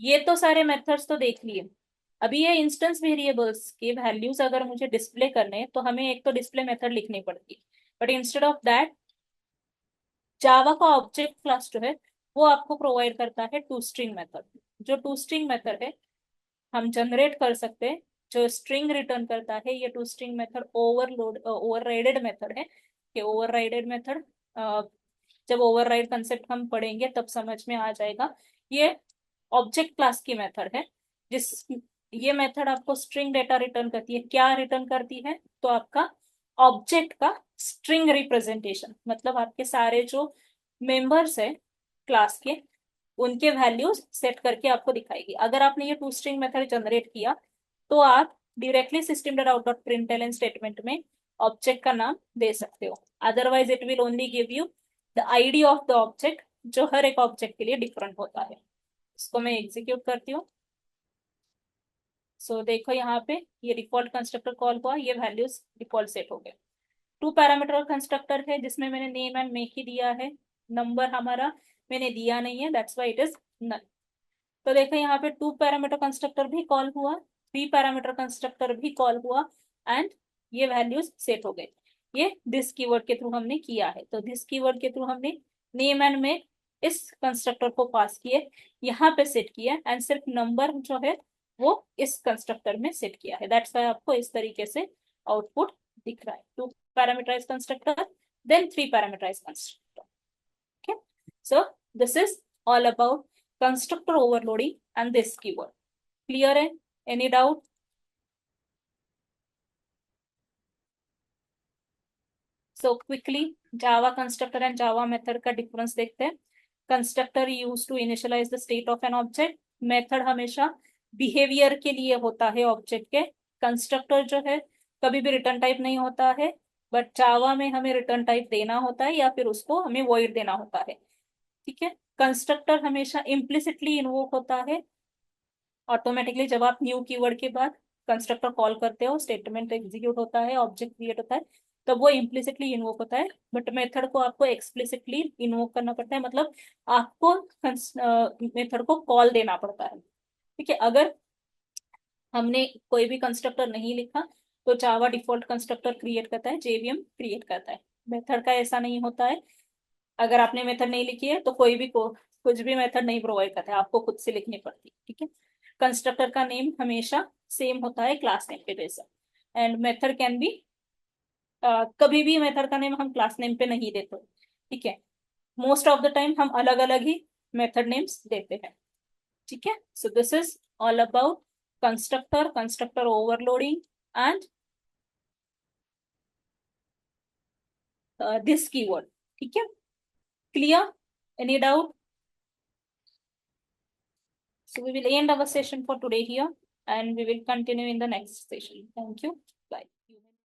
ये तो सारे मेथड्स तो देख लिए। अभी ये इंस्टेंस वेरिएबल्स के वैल्यूज अगर मुझे डिस्प्ले करने हैं तो हमें एक तो डिस्प्ले मेथड लिखनी पड़ती, बट इंस्टेड ऑफ दैट जावा का ऑब्जेक्ट क्लास जो है वो आपको प्रोवाइड करता है टू स्ट्रिंग मेथड। जो टू स्ट्रिंग मेथड है हम जनरेट कर सकते हैं, जो स्ट्रिंग रिटर्न करता है। ये टू स्ट्रिंग मेथड ओवरराइडेड मेथड है। कि ओवरराइडेड मेथड, जब ओवरराइड कंसेप्ट हम पढ़ेंगे तब समझ में आ जाएगा। ये ऑब्जेक्ट क्लास की मेथड है, जिस ये मेथड आपको स्ट्रिंग डेटा रिटर्न करती है। क्या रिटर्न करती है, तो आपका ऑब्जेक्ट का स्ट्रिंग रिप्रेजेंटेशन, मतलब आपके सारे जो मेंबर्स है क्लास के, उनके वैल्यूज सेट करके आपको दिखाएगी। अगर आपने ये टू स्ट्रिंग मेथड जनरेट किया तो आप directly system dot out dot println statement में ऑब्जेक्ट का नाम दे सकते हो। Otherwise it will only give you the ID of the object, जो हर एक ऑब्जेक्ट के लिए डिफरेंट होता है। इसको मैं एग्जीक्यूट करती हूँ। सो देखो यहाँ पे ये डिफॉल्ट कंस्ट्रक्टर कॉल हुआ, ये वैल्यूज डिफॉल्ट सेट हो गए। टू पैरामीटर कंस्ट्रक्टर है जिसमें मैंने नेम एंड मेक ही दिया है, नंबर हमारा मैंने दिया नहीं है, that's why it is null. तो देखो यहाँ पे टू पैरामीटर कंस्ट्रक्टर भी कॉल हुआ, थ्री पैरामीटर कंस्ट्रक्टर भी कॉल हुआ, एंड ये वैल्यूज सेट हो गए। ये दिस कीवर्ड के थ्रू हमने किया है। तो दिस कीवर्ड के थ्रू हमने नेम एंड मेक इस कंस्ट्रक्टर को पास किए, यहाँ पे सेट किया, एंड सिर्फ नंबर जो है वो इस कंस्ट्रक्टर में सेट किया है। दैट्स वाई आपको इस तरीके से आउटपुट दिख रहा है। Two parameterize constructor, then three parameterize constructor. Okay, so this is all about constructor overloading and this keyword. Clear है? Any doubt? So quickly Java constructor and Java method का difference देखते हैं। Constructor used to initialize the state of an object. Method हमेशा behavior के लिए होता है object के। Constructor जो है कभी भी return type नहीं होता है, but Java में हमें return type देना होता है या फिर उसको हमें void देना होता है। ठीक है, कंस्ट्रक्टर हमेशा इम्प्लिसिटली इन्वोक होता है, ऑटोमेटिकली जब आप न्यू कीवर्ड के बाद कंस्ट्रक्टर कॉल करते हो, स्टेटमेंट एग्जीक्यूट होता है, ऑब्जेक्ट क्रिएट होता है, तब वो इम्प्लिसिटली इन्वोक होता है। बट मेथड को आपको एक्सप्लिसिटली इन्वोक करना पड़ता है, मतलब आपको मेथड को कॉल देना पड़ता है। ठीक है, अगर हमने कोई भी कंस्ट्रक्टर नहीं लिखा तो जावा डिफॉल्ट कंस्ट्रक्टर क्रिएट करता है, जेवीएम क्रिएट करता है। मेथड का ऐसा नहीं होता है। अगर आपने मेथड नहीं लिखी है तो कोई भी कुछ भी मेथड नहीं प्रोवाइड करता है, आपको खुद से लिखनी पड़ती है। ठीक है, कंस्ट्रक्टर का नेम हमेशा सेम होता है क्लास नेम के जैसा, एंड मेथड कैन बी, कभी भी मेथड का नेम हम क्लास नेम पे नहीं देते। ठीक है, मोस्ट ऑफ द टाइम हम अलग अलग ही मेथड नेम्स देते हैं। ठीक है, so this is all about constructor, constructor overloading and this keyword. ठीक है, clear? Any doubt? So we will end our session for today here, and we will continue in the next session. Thank you. Bye.